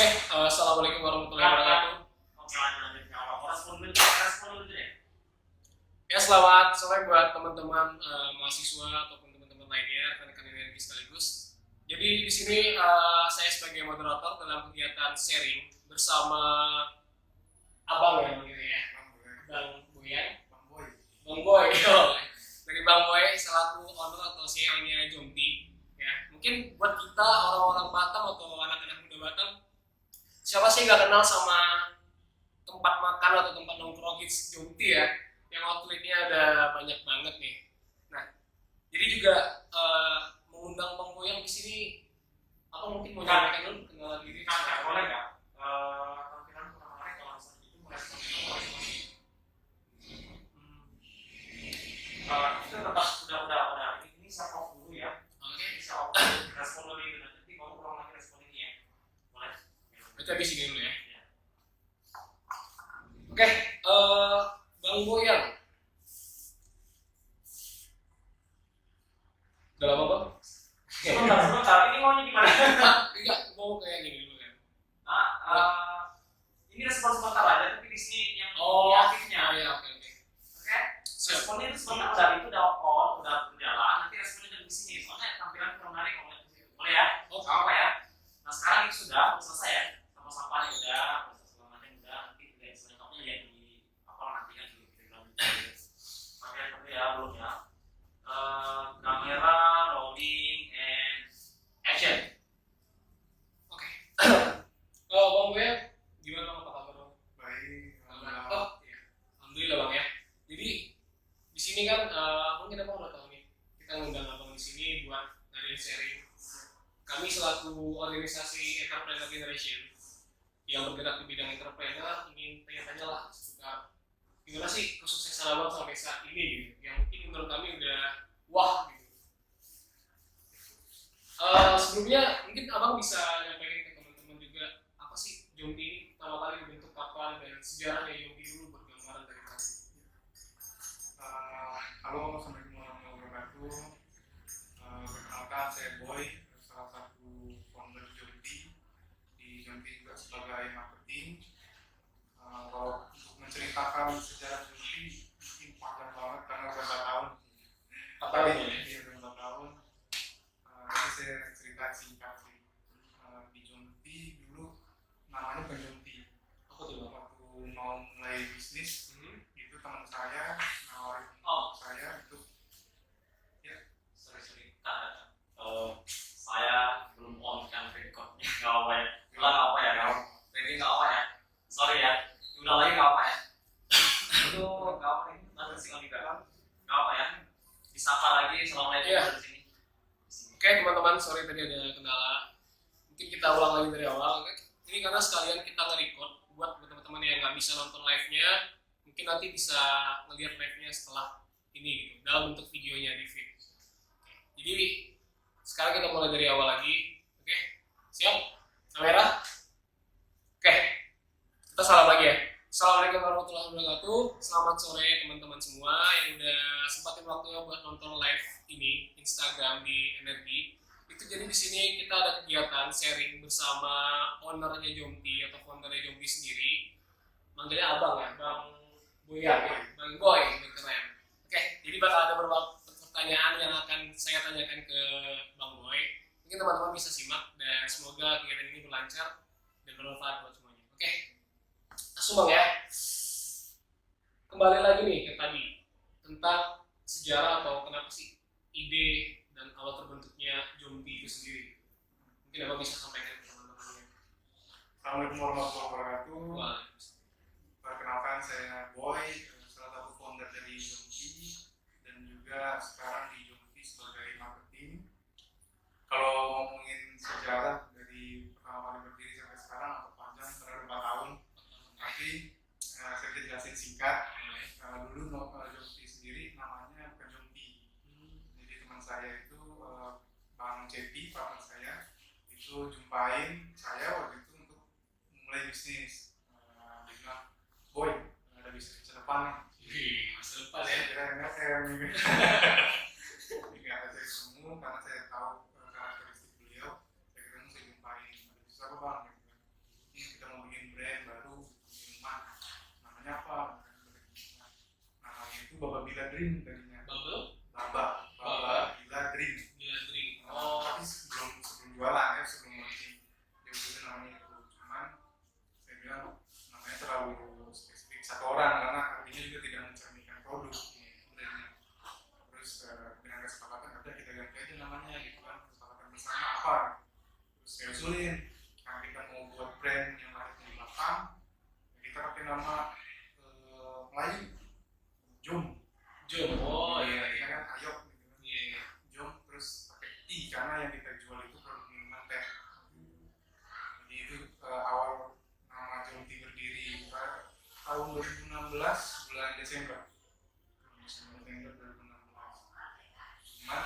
Assalamualaikum warahmatullahi wabarakatuh. Oke, lanjut ya Allah. Respon dulu deh. Ya, selamat sore buat teman-teman mahasiswa ataupun teman-teman lainnya, rekan-rekan energi sekaligus. Jadi di sini saya sebagai moderator dalam kegiatan sharing bersama Abang ya, begitu ya, Bang Boyan, Bang Boy, dari Bang Boy selaku owner atau CEO-nya Jomti. Ya, mungkin buat kita orang-orang Batam atau anak-anak muda Batam, siapa sih nggak kenal sama tempat makan atau tempat nongkrong hits Jomti ya, yang outletnya ada banyak banget nih. Nah, jadi juga mengundang Bang Boyang di sini, apa mungkin mau nyampaikan dulu kenalan diri? Kakak boleh nggak? Tampilan kurang menarik kalau misalnya itu merespon itu tetap udah ini set off dulu ya. Oke. Bisa off dulu, respon dulu itu nanti kamu ulang lagi respon ini ya. Boleh? Berarti habis ini dulu ya. Oke, Bang Boyang. Udah lama Bang? Sebentar. Ini maunya gimana? Enggak, mau kayak gini dulu ya. Ini respon sebentar aja, tapi di sini yang Oh, aktifnya. ya, oke. Oke? Responnya itu sebentar udah on, udah berjalan. Nanti responnya dari sini. Soalnya tampilan kurang menarik kalau lihat di situ. Boleh ya? Oh, Apa ya? Nah sekarang itu sudah selesai ya. Sama sampahnya udah, proses selamanya udah. Nanti juga selanjutnya lihat di apa nanti kan di lanjut. Oke, tapi ya belum ya. Kamera, rolling, and action. Oke. Bang Boyang, gimana Bang, apa kabar Bang? Baik, Oh, iya. Alhamdulillah Bang ya. Jadi di sini kan mungkin Abang udah tahu nih, kita ngundang Abang di sini buat ngadain sharing. Kami selaku organisasi Entrepreneur Generation yang bergerak di bidang entrepreneur ingin tanya-tanya lah seputar gimana sih kesuksesan Abang sampai saat ini gitu. Yang mungkin menurut kami udah wah gitu. Sebelumnya mungkin Abang bisa nyampaikan ke teman-teman juga apa sih Jomti ini pertama kali dibentuk kapan dan sejarahnya Jomti dulu bergambaran dari kami. halo, assalamualaikum warahmatullahi wabarakatuh. Perkenalkan saya Boy, salah satu founder Jomti. Di Jomti juga sebagai marketing. Kalau untuk menceritakan sejarah Jomti mungkin panjang banget karena udah 4 tahun. Iya, udah 4 tahun. Tapi saya cerita singkat sih. Di Jomti dulu namanya bukan Jomti. Apa tuh Bang? Waktu mau mulai bisnis, itu teman saya nawarin saya itu Sorry. Saya belum on kan recordnya. Nggak apa ya. Ulang apa ya? Ini nggak apa ya. Sorry ya. Ulang lagi nggak apa ya. Itu nggak apa ini. Nanti sih juga. Nggak apa ya. Disapa lagi. Assalamualaikum Iya. dari sini. Oke teman-teman, sorry tadi ada kendala. Mungkin kita ulang lagi dari awal. Ini karena sekalian kita nge-record buat teman-teman yang nggak bisa nonton live-nya, mungkin nanti bisa ngelihat live-nya setelah ini gitu, dalam bentuk videonya di feed. Jadi sekarang kita mulai dari awal lagi. Oke, siap? Kamera? Oke, kita salam lagi ya. Assalamualaikum warahmatullahi wabarakatuh. Selamat sore teman-teman semua yang udah sempatin waktunya buat nonton live ini Instagram di Energi. Itu jadi di sini kita ada kegiatan sharing bersama ownernya Jomti atau foundernya Jomti sendiri. Manggilnya Abang ya, Bang Boyang ya, Bang Boy, keren. Oke, jadi bakal ada beberapa pertanyaan yang akan saya tanyakan ke Bang Boy. Mungkin teman-teman bisa simak dan semoga kegiatan ini berlancar dan bermanfaat buat semuanya. Oke, langsung Bang ya. Kembali lagi nih ke tadi tentang sejarah atau kenapa sih ide dan awal terbentuknya Jomti itu sendiri. Mungkin Abang bisa sampaikan ke teman-temannya. Assalamualaikum warahmatullahi wabarakatuh. Wah, Perkenalkan saya Boy, salah satu founder dari Jomti dan juga sekarang di Jomti sebagai marketing. Kalau ngomongin sejarah dari pertama kali berdiri sampai sekarang atau panjang terhadap 4 tahun, tapi saya bisa jelasin singkat. Dulu Jomti sendiri namanya bukan Jomti. Jadi teman saya itu Bang Cepi, partner saya, itu jumpain saya waktu itu untuk mulai bisnis. Dia bilang, Boy, ada bisnis masa depan nih. masa depan ya. Kira-kira saya mikir. Nggak ada saya ketemu karena saya tahu karakteristik beliau. Saya ketemu, saya jumpain, ada bisnis apa Bang? Gitu. Dream tadinya. Bubble Baba Gila Dream. drink. Tapi sebelum jualan ya, sebelum launching dia udah namanya itu. Cuman saya bilang namanya terlalu spesifik satu orang karena artinya juga tidak mencerminkan produk brandnya. Terus dengan kesepakatan ada kita ganti aja namanya gitu kan, kesepakatan bersama apa. Terus saya usulin karena kita mau buat brand yang ada di belakang, ya kita pakai nama Melayu Jom. Iya. Kan Ayok gitu kan. Iya. Jom terus pakai I karena yang kita jual itu produk minuman teh. Jadi itu awal nama Jom Tea berdiri tahun 2016 bulan Desember 2016. Cuman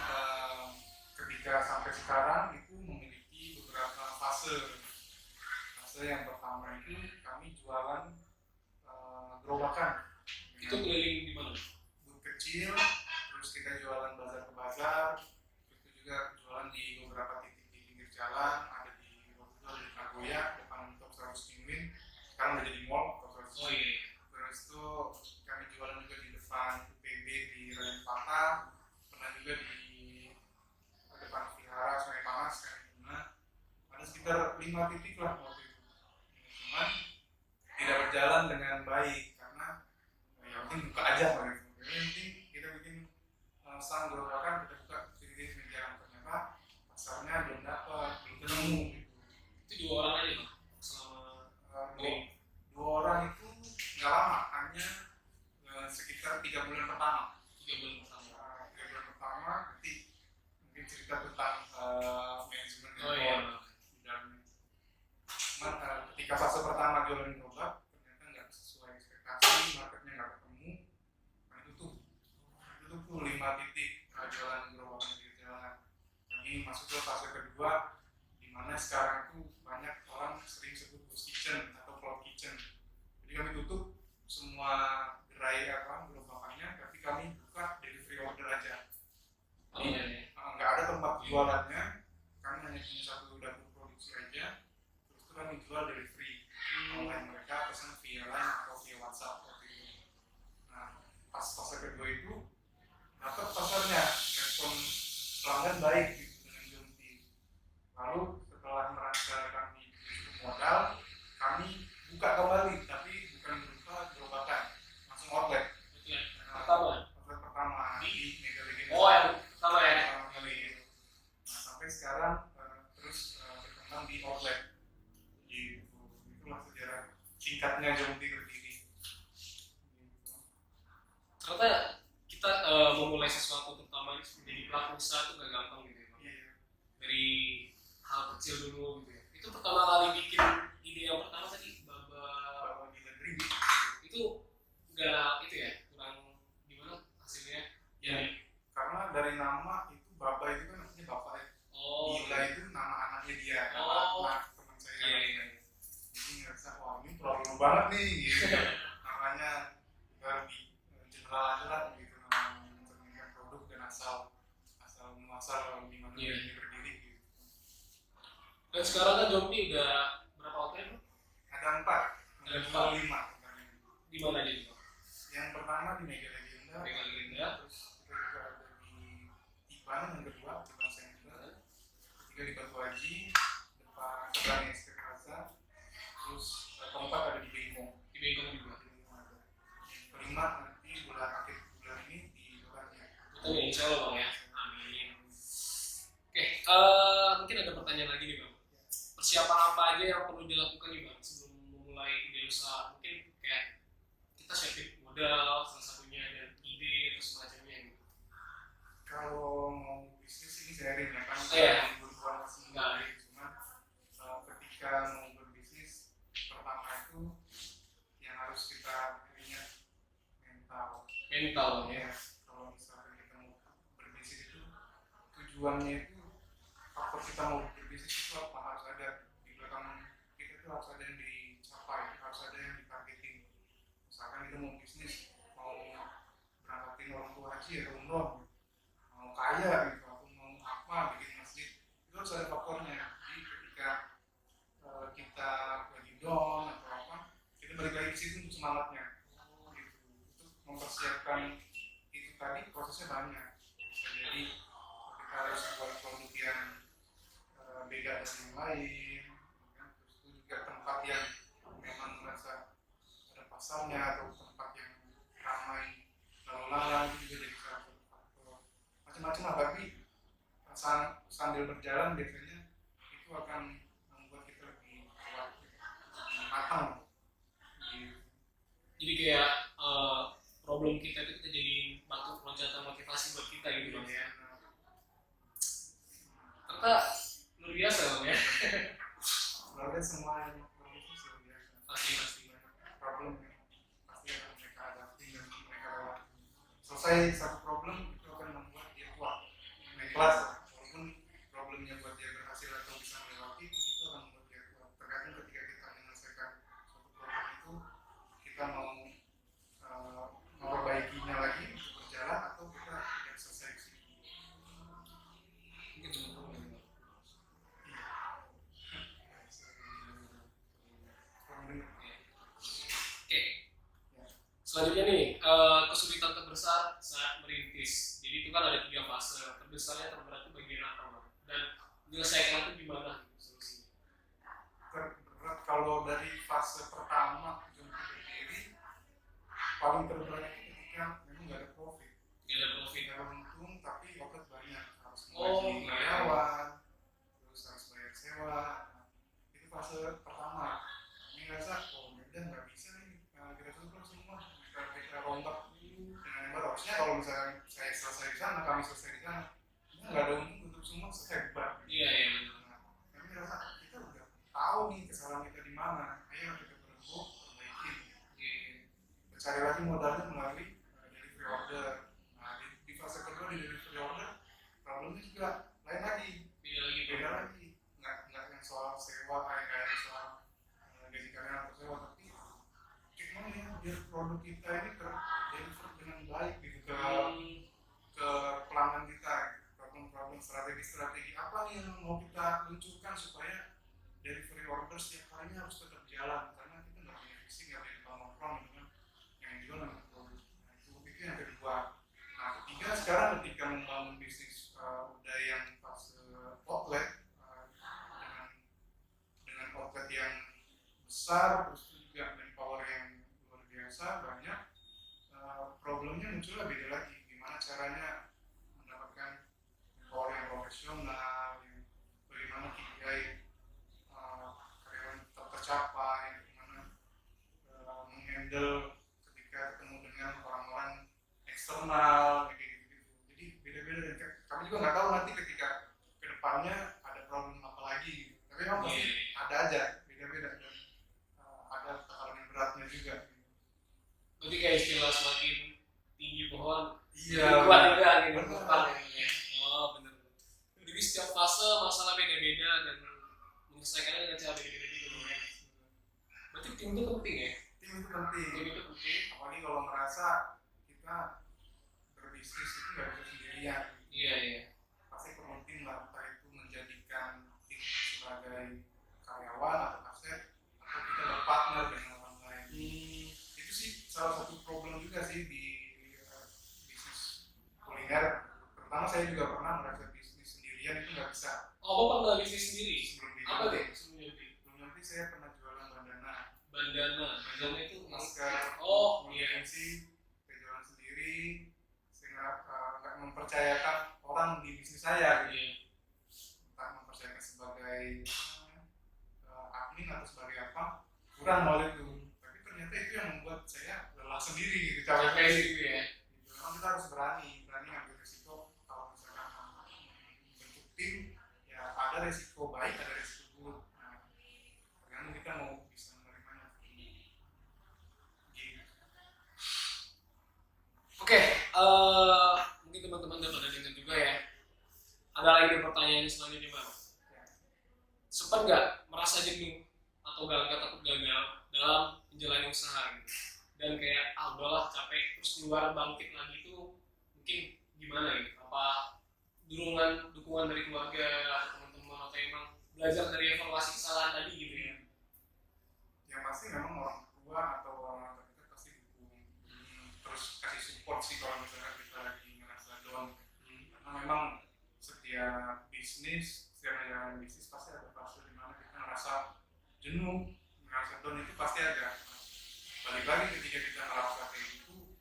ketika sampai sekarang itu memiliki beberapa fase. Fase yang pertama itu kami jualan gerobakan. Itu keliling di mana? Booth kecil, terus kita jualan bazar ke bazar, itu juga jualan di beberapa titik di pinggir jalan, ada di waktu itu ada di Nagoya depan Top 100 Penguin, sekarang udah jadi mall Top 100. Oh iya. Terus itu kami jualan juga di depan UPB di Raden Patah, pernah juga di depan Vihara Sungai Panas kayak gimana, ada sekitar 5 titik lah waktu itu. Cuman tidak berjalan dengan baik karena ya mungkin buka aja gitu. Yang penting kita bikin stand gerobakan, kita buka titik menjalan, ternyata pasarnya belum dapat, belum ketemu gitu. Itu 2 orang aja Bang selama Dua orang itu nggak lama, hanya sekitar 3 bulan pertama. 3 bulan pertama. 3 bulan pertama nanti mungkin cerita tentang manajemen Oh iya. dan cuman ketika fase pertama jualan gerobak ternyata nggak sesuai ekspektasi, marketnya nggak ketemu, nah itu tuh 5 titik jualan gerobakan di jalan. Kami masuk ke fase kedua di mana sekarang tuh banyak orang sering sebut ghost kitchen atau cloud kitchen. Jadi kami tutup semua gerai gerobakannya, tapi kami buka delivery order aja. Oh iya. Nggak ada tempat jualannya, kami hanya punya satu dapur produksi aja. Terus itu kami jual delivery online, mereka pesan via line atau via WhatsApp waktu itu. Nah pas fase kedua itu dapat pasarnya, respon pelanggan baik gitu dengan Jom Tea. Lalu setelah merasa kami cukup modal, kami buka kembali, tapi bukan berupa gerobakan, langsung outlet. Iya. Outlet pertama di Mega Legenda. Oh yang pertama ya. Nah sampai sekarang terus berkembang di outlet. Gitu. Itulah sejarah singkatnya Jom Tea berdiri. Gitu. Ternyata kita memulai sesuatu terutama menjadi pelaku usaha itu gak gampang gitu ya Bang. Iya. Dari hal kecil dulu gitu ya. Itu pertama kali bikin ide yang pertama tadi Bawa Gila Dream. itu nggak itu ya, kurang gimana hasilnya ya. Karena dari nama itu Baba itu kan artinya bapak ya. Oh Gila itu nama anaknya dia, Oh. anak teman saya. Iya. Jadi ngerasa wah ini terlalu banget nih gitu. Namanya kita lebih general aja lah gitu, namanya mencerminkan produk dan asal muasal di mana Iya. ini berdiri gitu. Dan sekarang kan Jom Tea udah berapa outlet Bang? Ada 4, Ada ada 4. 5 Di mana aja Bang? Yang pertama di Mega Legenda, Mega Legenda. terus kita juga ada di Tiban yang kedua, Tiban Center, ketiga di Batu Haji, depan sebelah ST Plaza, terus keempat ada di Bengkong. Di Bengkong juga. Yang kelima nanti akhir bulan ini di Bekasi. Betul ya, insya Allah Bang ya. Amin. Oke, mungkin ada pertanyaan lagi nih Bang. Persiapan apa aja yang perlu dilakukan nih Bang sebelum memulai ide usaha? Mungkin kayak kita siapin modal salah satunya dan ide atau semacamnya gitu. Kalau mau bisnis ini sharing ya kan, Iya. kebutuhan masing Nah. cuman ketika mau berbisnis pertama itu yang harus kita ingat mental. Mental Bang ya. Ya, kalau misalnya kita mau berbisnis itu tujuannya itu faktor kita mau berbisnis itu apa, harus ada di belakang kita itu harus ada yang dicapai, harus ada yang ditargetin. Misalkan kita mau bisnis, mau berangkatin orang tua haji atau umroh, mau kaya gitu, aku mau apa, bikin masjid, itu harus ada faktornya. Jadi ketika kita lagi down atau apa, kita balik lagi ke situ untuk semangatnya. Gitu. Untuk mempersiapkan itu tadi prosesnya banyak. Bisa jadi kita harus buat produk yang beda dari yang lain, ya. Terus itu juga tempat yang memang merasa ada pasarnya atau tempat yang ramai lalu lalang itu juga jadi salah satu faktor. Macam-macam lah, tapi sambil berjalan biasanya itu akan membuat kita lebih kuat, lebih matang. Gitu. Jadi kayak problem kita itu kita jadi batu loncatan motivasi buat kita gitu Bang ya. Ternyata luar biasa Bang ya. Lalu semua yang produksi luar biasa. Pasti. Banyak problem yang pasti akan mereka hadapi dan mereka lewati. Selesai satu problem itu akan membuat dia kuat, naik kelas. Walaupun problemnya buat dia berhasil atau bisa melewati, itu akan membuat dia kuat. Terkadang ketika kita menyelesaikan suatu problem itu, kita mau memperbaikinya lagi untuk berjalan atau kita tidak selesai di situ. Mungkin teman-teman yang Oke. Selanjutnya nih, kesulitan terbesar saat merintis. Jadi itu kan ada 3 fase. Terbesarnya terberat itu bagian apa Bang? Dan menyelesaikan itu gimana solusinya? Terberat kalau dari fase pertama jumlah berdiri, paling terberat itu ketika memang nggak ada profit. Nggak ada profit. Nggak ada untung tapi outlet banyak, harus Oh, menggaji iya. karyawan, terus harus bayar sewa. Nah, itu fase pertama. Ini ngerasa udah nggak bisa nih, kita tutup semua, kita rombak dengan yang baru. Harusnya kalau misalnya saya selesai di sana, kami selesai di sana, kita nggak ada untung, tutup semua, selesai bubar. Iya. Nah, kami ngerasa kita udah tahu nih kesalahan kita di mana, ayo kita berembuk, perbaikin. Kita cari lagi modalnya melalui delivery order. Nah, di fase kedua di delivery order, problemnya juga lain lagi, beda lagi. Nggak yang soal sewa, kayak yang soal gaji karyawan atau sewa, tapi gimana ya biar produk kita ini ter-deliver dengan baik gitu ke pelanggan kita. Problem strategi apa nih yang mau kita luncurkan supaya delivery order setiap harinya harus tetap jalan, karena kita nggak punya visi, nggak punya nongkrong gitu kan yang jual dengan produk. Nah, itu yang kedua. Nah, ketiga sekarang ketika membangun bisnis udah yang fase outlet dengan outlet yang besar, terus juga manpower yang luar biasa banyak, problemnya munculnya beda lagi. Gimana caranya mendapatkan manpower yang profesional, yang bagaimana KPI karyawan tetap tercapai, bagaimana menghandle ketika ketemu dengan orang-orang eksternal kayak gitu. Jadi beda-beda, dan kami juga nggak tahu nanti ketika kedepannya ada problem apa lagi gitu. Tapi memang pasti ada aja beda-beda, dan ada tekanan yang beratnya juga gitu. Berarti kayak istilah semakin tinggi pohon, Iya, kuat juga gitu. benar. Oh benar. Jadi setiap fase masalah beda-beda dan menyelesaikannya dengan cara beda-beda juga. Berarti tim itu penting ya? Tim itu penting. Tim itu penting. Apalagi kalau merasa kita berbisnis itu nggak bisa sendirian. Iya. Pasti perlu tim lah, entah itu menjadikan tim sebagai karyawan atau aset, atau kita berpartner dengan orang lain. Itu sih salah satu problem juga sih di bisnis kuliner. Terutama saya juga pernah merasa bisnis sendirian itu nggak bisa. Oh, Bapak nggak bisnis sendiri? Sebelum di Apa deh? Sebelum nanti saya pernah jualan bandana. Bandana itu Masker. Oh, iya. Agensi, saya jualan sendiri. Saya nggak mempercayakan orang di bisnis saya. Gitu. Iya. Entah mempercayakan sebagai admin atau sebagai apa, kurang malah itu. Tapi ternyata itu yang membuat saya lelah sendiri gitu, capek gitu ya. Memang kita harus berani ambil risiko. Kalau misalkan bentuk tim, ya ada risiko baik, ada risiko buruk. Nah, tergantung kita mau bisa menerimanya. Gitu. Oke, mungkin teman-teman udah pada dengar juga ya. Ada lagi pertanyaan selanjutnya Bang. Sempat nggak merasa jenuh atau takut gagal dalam menjalani usaha gitu? Dan kayak udahlah capek, terus keluar bangkit lagi itu mungkin gimana gitu? Apa dukungan dari keluarga atau teman-teman, atau emang belajar dari evaluasi kesalahan tadi gitu ya? Yang pasti memang orang tua atau orang terdekat pasti dukung, terus kasih support sih kalau misalkan kita jenuh, ngerasa down itu pasti ada. Balik lagi ketika kita ngerasa kayak gitu,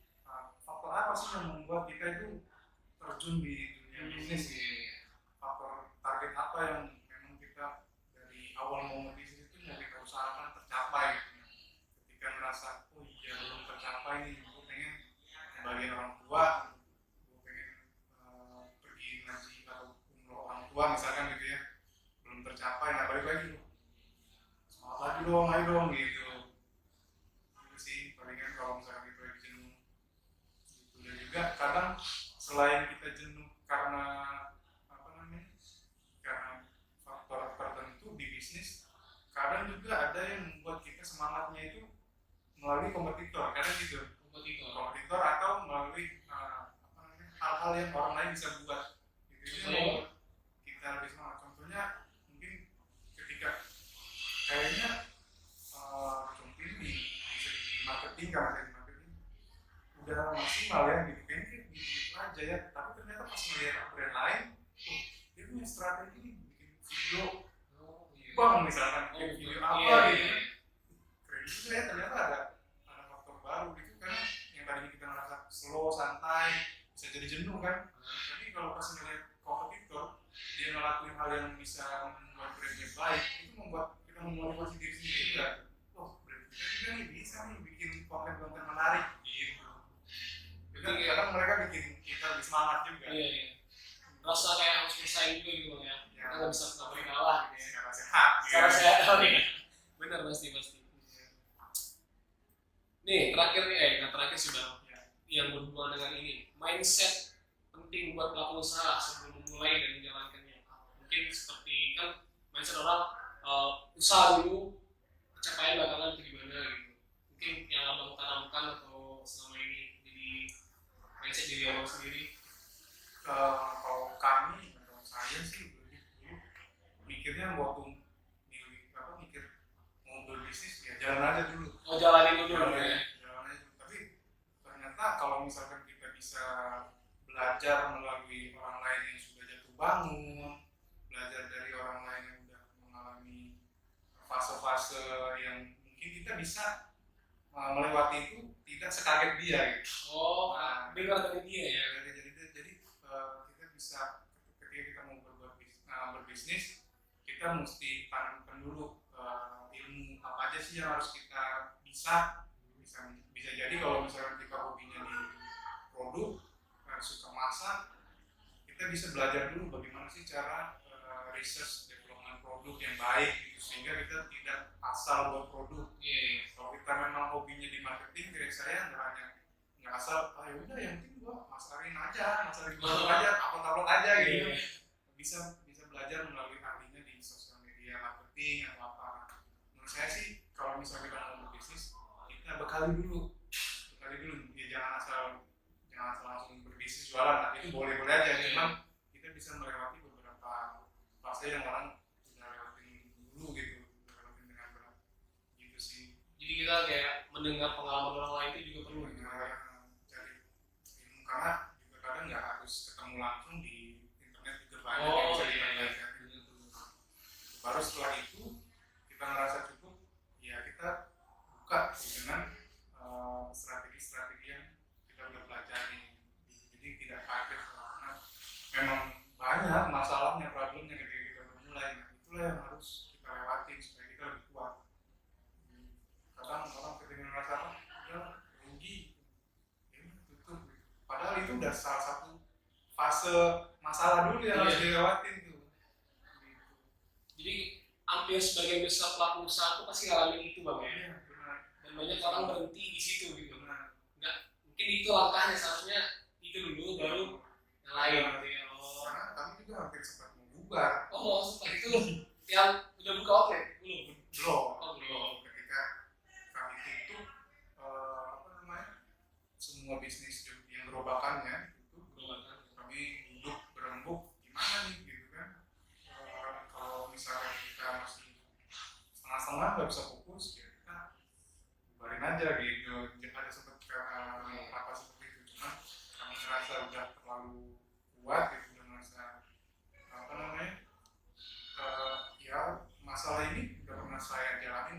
faktor apa sih yang membuat kita itu terjun di dunia bisnis? Faktor target apa yang memang kita dari awal mau bisnis itu mau kita usahakan tercapai gitu. Ketika ngerasa oh iya belum tercapai nih, gue pengen bagian orang tua, gue pengen pergi ngaji atau umroh orang tua misalkan gitu ya, belum tercapai, nah balik lagi semangat lagi dong, ayo dong gitu. Itu sih palingan kalau misalkan kita lagi jenuh gitu. Dan juga kadang selain kita jenuh karena apa namanya, karena faktor tertentu di bisnis, kadang juga ada yang membuat kita semangatnya itu melalui kompetitor, kadang gitu, kompetitor atau melalui apa namanya, hal-hal yang orang lain bisa buat gitu. Itu kita lebih semangat. Contohnya mungkin ketika kayaknya mungkin di segi marketing, karena dari marketing udah maksimal ya gitu, kayaknya gitu aja ya, tapi ternyata pas melihat brand lain, dia punya strategi nih, bikin video bang misalkan, bikin video apa gitu, keren juga ya, ternyata ada faktor baru gitu. Karena yang tadinya kita ngerasa slow, santai, bisa jadi jenuh kan, tapi kalau pas melihat kompetitor dia ngelakuin hal yang bisa membuat brandnya baik, itu membuat kita memotivasi diri sendiri juga. Oh, brand kita juga nih bisa nih bikin konten-konten menarik gitu. Jadi kadang mereka bikin kita lebih semangat juga. Iya. Rasa kayak harus bersaing juga gitu ya. Kita nggak bisa sampai kalah gitu ya. Secara sehat. Secara sehat ya. Benar pasti. Nih terakhir nih, nggak terakhir sih bang. Yang berhubungan dengan ini, mindset penting buat pelaku usaha sebelum memulai dan menjalankannya. Mungkin seperti kan mindset orang usaha dulu, pencapaian belakangan itu gimana gitu. Mungkin yang abang tanamkan atau selama ini jadi mindset diri abang sendiri. Kalau kami, kalau saya sih mikirnya waktu mikir mau berbisnis ya jalan aja dulu. Oh jalanin dulu ya. Jalan aja dulu. Tapi ternyata kalau misalkan kita bisa belajar melalui orang lain yang sudah jatuh bangun, belajar dari orang lain yang sudah mengalami fase-fase yang mungkin kita bisa melewati itu tidak sekaget dia gitu. Oh, dengar dari dia ya. Jadi kita bisa ketika kita mau berbisnis, kita mesti tanamkan dulu ilmu apa aja sih yang harus kita bisa jadi kalau misalnya kita hobinya di produk, suka masak, kita bisa belajar dulu bagaimana sih cara research development produk yang baik gitu, sehingga kita tidak asal buat produk. Kalau kita memang hobinya di marketing, kayak saya nggak asal ya udah yang penting gua masarin produk aja, upload aja gitu. Bisa belajar melalui ahlinya di sosial media marketing atau apa. Menurut saya sih kalau misalnya kita mau berbisnis, kita bekali dulu ya, jangan asal langsung berbisnis jualan. Nah, itu boleh aja, cuman kita bisa melewati beberapa fase yang orang udah lewatin dulu gitu, dengan berat gitu sih. Jadi kita kayak mendengar pengalaman orang lain itu juga perlu cari ilmu, karena juga kadang nggak harus ketemu langsung, di internet juga banyak yang bisa dipelajari. Baru setelah itu kita ngerasa cukup, ya kita buka dengan strategi-strategi yang kita udah pelajari. Jadi tidak kaget karena memang banyak masalahnya, problemnya ketika kita bermulai. Nah, itulah yang harus kita lewatin supaya kita lebih kuat. Kadang orang ketika ngerasa udah rugi, ya tutup. Padahal itu udah salah satu fase masalah dulu yang harus dilewatin tuh. Jadi hampir sebagian besar pelaku usaha itu pasti ngalamin itu bang ya. Iya, benar. Dan banyak orang berhenti di situ gitu. Nggak, mungkin itu langkahnya, seharusnya itu dulu baru yang lain gitu ya. Karena kami juga hampir sempat mau bubar. Setelah itu yang udah buka outlet belum? Ketika kami tutup semua bisnis yang gerobakannya itu, kami duduk berembuk gimana nih gitu kan. Kalau misalnya kita masih setengah-setengah nggak bisa fokus, ya kita bubarin aja gitu. Ada sempat apa seperti itu, cuman kami ngerasa udah terlalu kuat gitu, udah ngerasa ya masalah ini udah pernah saya jalani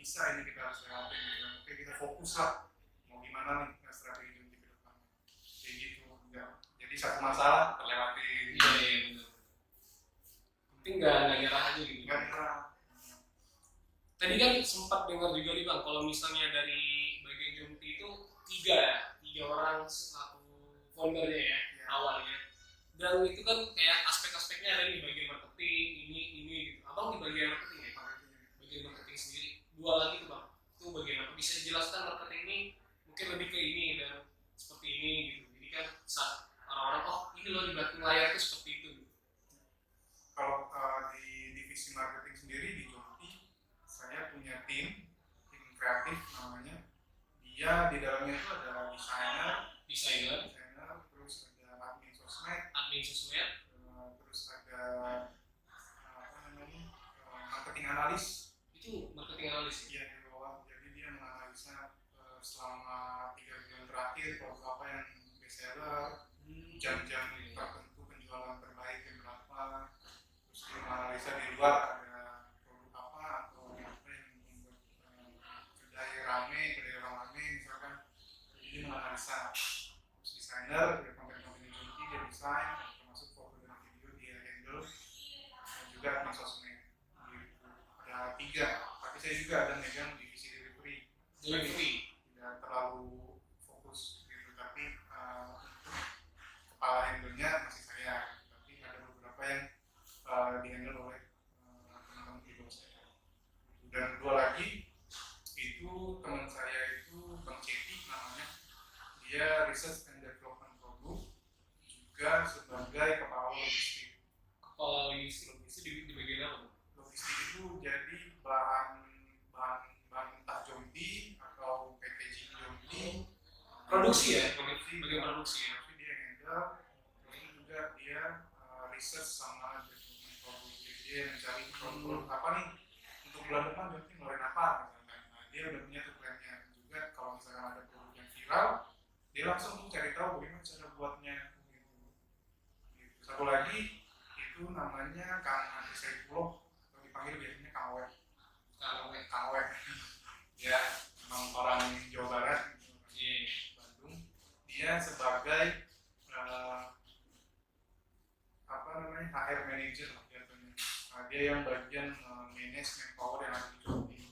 bisa ini kita harus lewatin gitu. Oke, kita fokus lah mau gimana nih strategi Junti ke depan kayak gitu enggak. Jadi satu masalah terlewati. Iya benar. Penting nggak nyerah aja gitu. Enggak nyerah. Tadi kan sempat dengar juga nih Bang, kalau misalnya dari bagian Jomti itu tiga orang selaku foundernya ya, Ya. awalnya. Dan itu kan kayak aspek-aspeknya ada di bagian marketing, ini gitu. Abang di bagian marketing ya? Bagian marketing sendiri. Dua lagi tuh Bang, itu bagian apa? Bisa dijelaskan marketing ini mungkin lebih ke ini dan seperti ini gitu. Jadi kan saat orang-orang, oh ini loh di belakang layar itu seperti itu. Kalau di divisi marketing sendiri di Jomti, saya punya tim kreatif namanya. Dia di dalamnya itu ada desainer, terus ada admin sosmed, terus ada marketing analis. Itu marketing analis. Iya di bawah. Jadi dia menganalisa selama 3 bulan terakhir produk apa yang best seller, jam-jam tertentu penjualan terbaik jam berapa. Terus dia menganalisa di luar ada produk apa atau apa yang membuat kedai rame misalkan. Jadi dia menganalisa. Terus desainer, dia konten-konten Junti, dia desain, termasuk foto dan video dia handle, dan juga admin sosmed. Gitu. Ada 3, tapi saya juga ada megang divisi delivery. Tidak terlalu fokus gitu, tapi kepala handle-nya masih saya. Tapi ada beberapa yang dihandle oleh teman-teman di bawah saya. Dan 2 lagi itu teman saya itu Bang Ceti namanya. Dia research and development produk, juga sebagai kepala logistik. Kepala logistik itu di bagian apa? Logistik itu jadi bahan mentah Jomti atau packaging Jomti. Produksi ya? Bagian produksi. ya? Tapi dia handle, terus juga dia research sama development produk. Jadi dia mencari produk apa nih untuk bulan depan Jomti ngeluarin apa misalkan. Nah, dia udah punya tuh plannya. Juga kalau misalkan ada produk yang viral, dia langsung tuh cari tahu bagaimana cara buatnya gitu. Satu lagi itu namanya Kang Andri Saifullah, atau dipanggil biasanya Kang Wek. Dia memang orang Jawa Barat, Bandung. Dia sebagai HR manager lah jatuhnya. Dia yang bagian manage manpower yang ada di Jomti.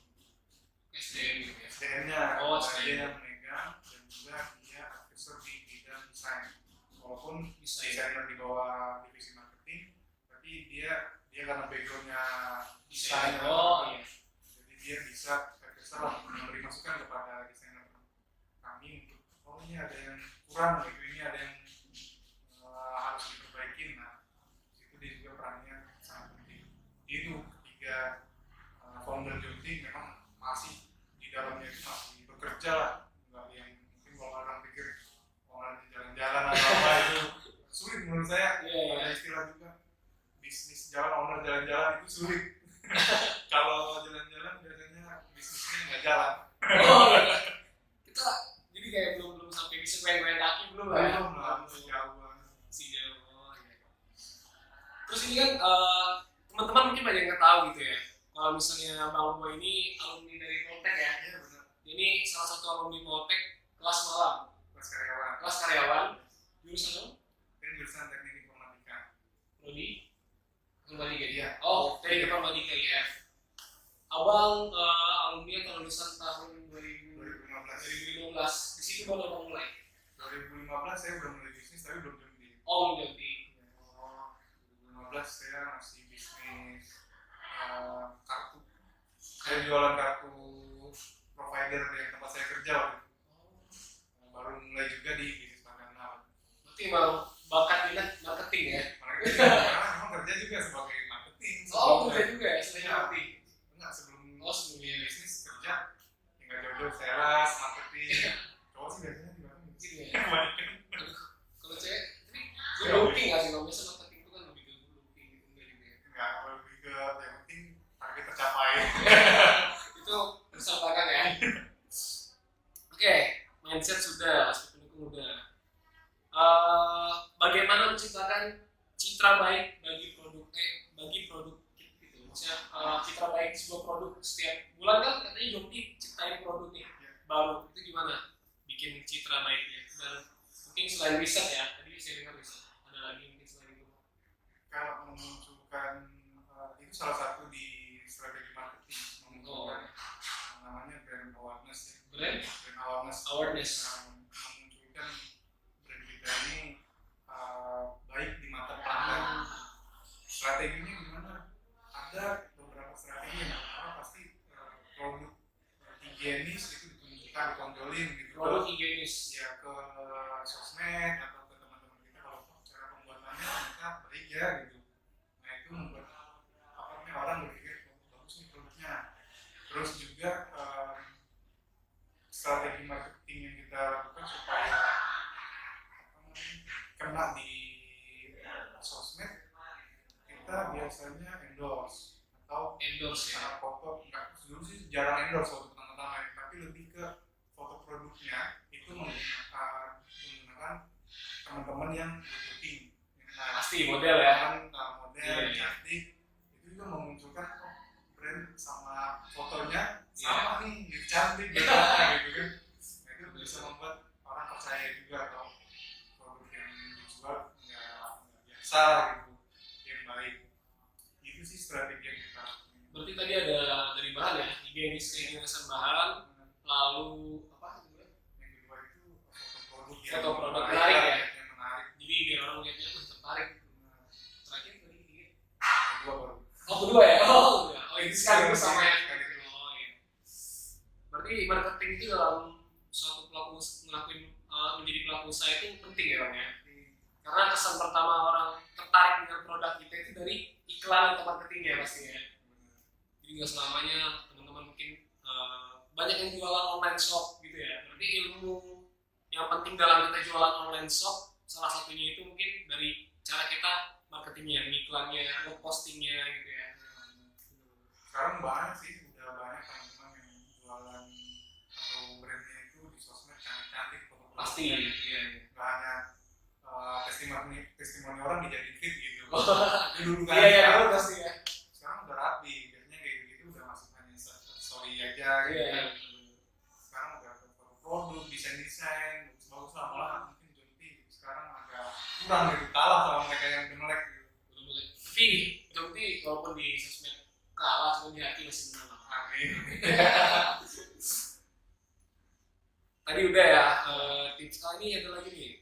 SDM-nya, dia yang memegang dan juga dia advisor di bidang desain. Walaupun desainer di bawah divisi marketing, tapi dia karena backgroundnya desain. Jadi dia bisa terserah memberi masukan kepada desainer kami untuk ini ada yang kurang gitu, ini ada yang harus diperbaikin. Nah, itu dia juga perannya sangat penting. Itu 3 founder Jomti memang masih di dalamnya itu masih bekerja lah, nggak yang mungkin kalau orang pikir orang jalan-jalan atau apa itu sulit menurut saya. Ada istilah juga bisnis owner jalan-jalan itu sulit. Kalau jalan-jalan biasanya bisnisnya nggak jalan. Kita jadi kayak belum sampai bisa main kaki belum lah. Masih jauh banget. Terus ini kan teman-teman mungkin banyak yang tahu gitu ya. Kalau misalnya Bang Boy ini alumni dari Poltek ya. Iya benar. Ini salah satu alumni Poltek kelas malam. Kelas Karyawan. Jurusan apa? Ini jurusan teknik informatika. Prodi Informatika Iya. Oh, teknik informatika ya. Abang alumni atau lulusan tahun 2015. Di situ baru abang mulai. 2015 saya udah mulai bisnis tapi belum Jomti. Oh, jadi 2015 saya masih bisnis kartu. Saya jualan kartu provider yang tempat saya kerja waktu itu. Baru mulai juga di bisnis makanan. berarti emang bakat minat marketing ya. Mereka memang kerja juga sebagai marketing. Kerja juga ya, selain marketing. Enggak, sebelum sebelumnya bisnis kerja tinggal jodoh sales, marketing. Cowok sih biasanya di mana? Gitu ya. Kalau cewek, tapi gue looking nggak sih, kalau biasa marketing itu kan lebih ke looking gitu enggak juga ya. Enggak, lebih ke yang penting target tercapai. Itu bersampakan ya. Oke, mindset sudah, aspek pendukung udah. Bagaimana menciptakan citra baik bagi produk gitu. Maksudnya citra baik sebuah produk setiap Bulan kan katanya Jompi ciptain produk nih Ya. baru, itu gimana bikin citra baiknya? Dan mungkin selain riset ya, tadi saya dengar riset, ada lagi mungkin selain itu. Kalau memunculkan itu salah satu di strategi marketing, memunculkan namanya brand awareness ya. Brand awareness. awareness. Memunculkan brand kita ini baik di mata pelanggan. Strateginya gimana? Ada beberapa strategi. Yang pertama pasti produk higienis itu ditunjukkan, ditonjolin gitu. Produk higienis. Ya ke sosmed atau ke teman-teman kita kalau cara pembuatannya ternyata baik ya gitu. Nah itu membuat orang berpikir bagus nih produknya. Terus juga strategi marketing yang kita lakukan supaya kena di sosmed, kita biasanya endorse atau Endorse ya. foto. Nggak, dulu sih jarang endorse waktu pertama-tama ya, tapi lebih ke foto produknya itu menggunakan teman-teman yang good looking. Nah, Pasti model ya. model Iya. cantik itu juga memunculkan brand sama fotonya sama nih, gitu, cantik gitu kan. Nah, itu bisa membuat orang percaya juga kalau produk yang dijual nggak biasa gitu, yang baik. Itu sih strategi yang kita lakukan. Berarti tadi ada dari bahan ya, higienis, kehigienisan bahan, lalu apa itu ya? Yang kedua itu foto Foto produk menarik, menarik ya. yang menarik. Jadi biar orang lihatnya tuh tertarik. Terakhir tadi ketiga. Kedua baru. Oh kedua ya? Oh itu sekaligus sama ya. Sekaligus. Oh iya. Berarti marketing itu dalam suatu pelaku ngelakuin menjadi pelaku usaha itu penting ya Bang ya? Karena kesan pertama orang tertarik dengan produk kita itu dari iklan atau marketingnya pasti ya. Jadi nggak selamanya teman-teman mungkin banyak yang jualan online shop gitu ya. Berarti ilmu yang penting dalam kita jualan online shop salah satunya itu mungkin dari cara kita marketingnya, iklannya, postingnya gitu ya. Sekarang banyak sih, udah banyak teman-teman yang jualan atau brandnya itu di sosmed cantik-cantik, foto-foto. Pasti. Iya. Nggak hanya testimoni orang dijadiin feed gitu. Oh, Itu dulu kan. iya betul pasti ya. Sekarang udah rapi, biasanya kayak gitu udah masuk hanya story aja gitu. Iya. Sekarang udah foto produk, desain, bagus-bagus lah. Malah mungkin Jompi sekarang agak kurang gitu, kalah sama mereka yang gemelek gitu. Betul-betul. Tapi Jompi walaupun di sosmed kalah, cuma di hati masih menang. Amin. Tadi udah ya tips ini ada lagi nih.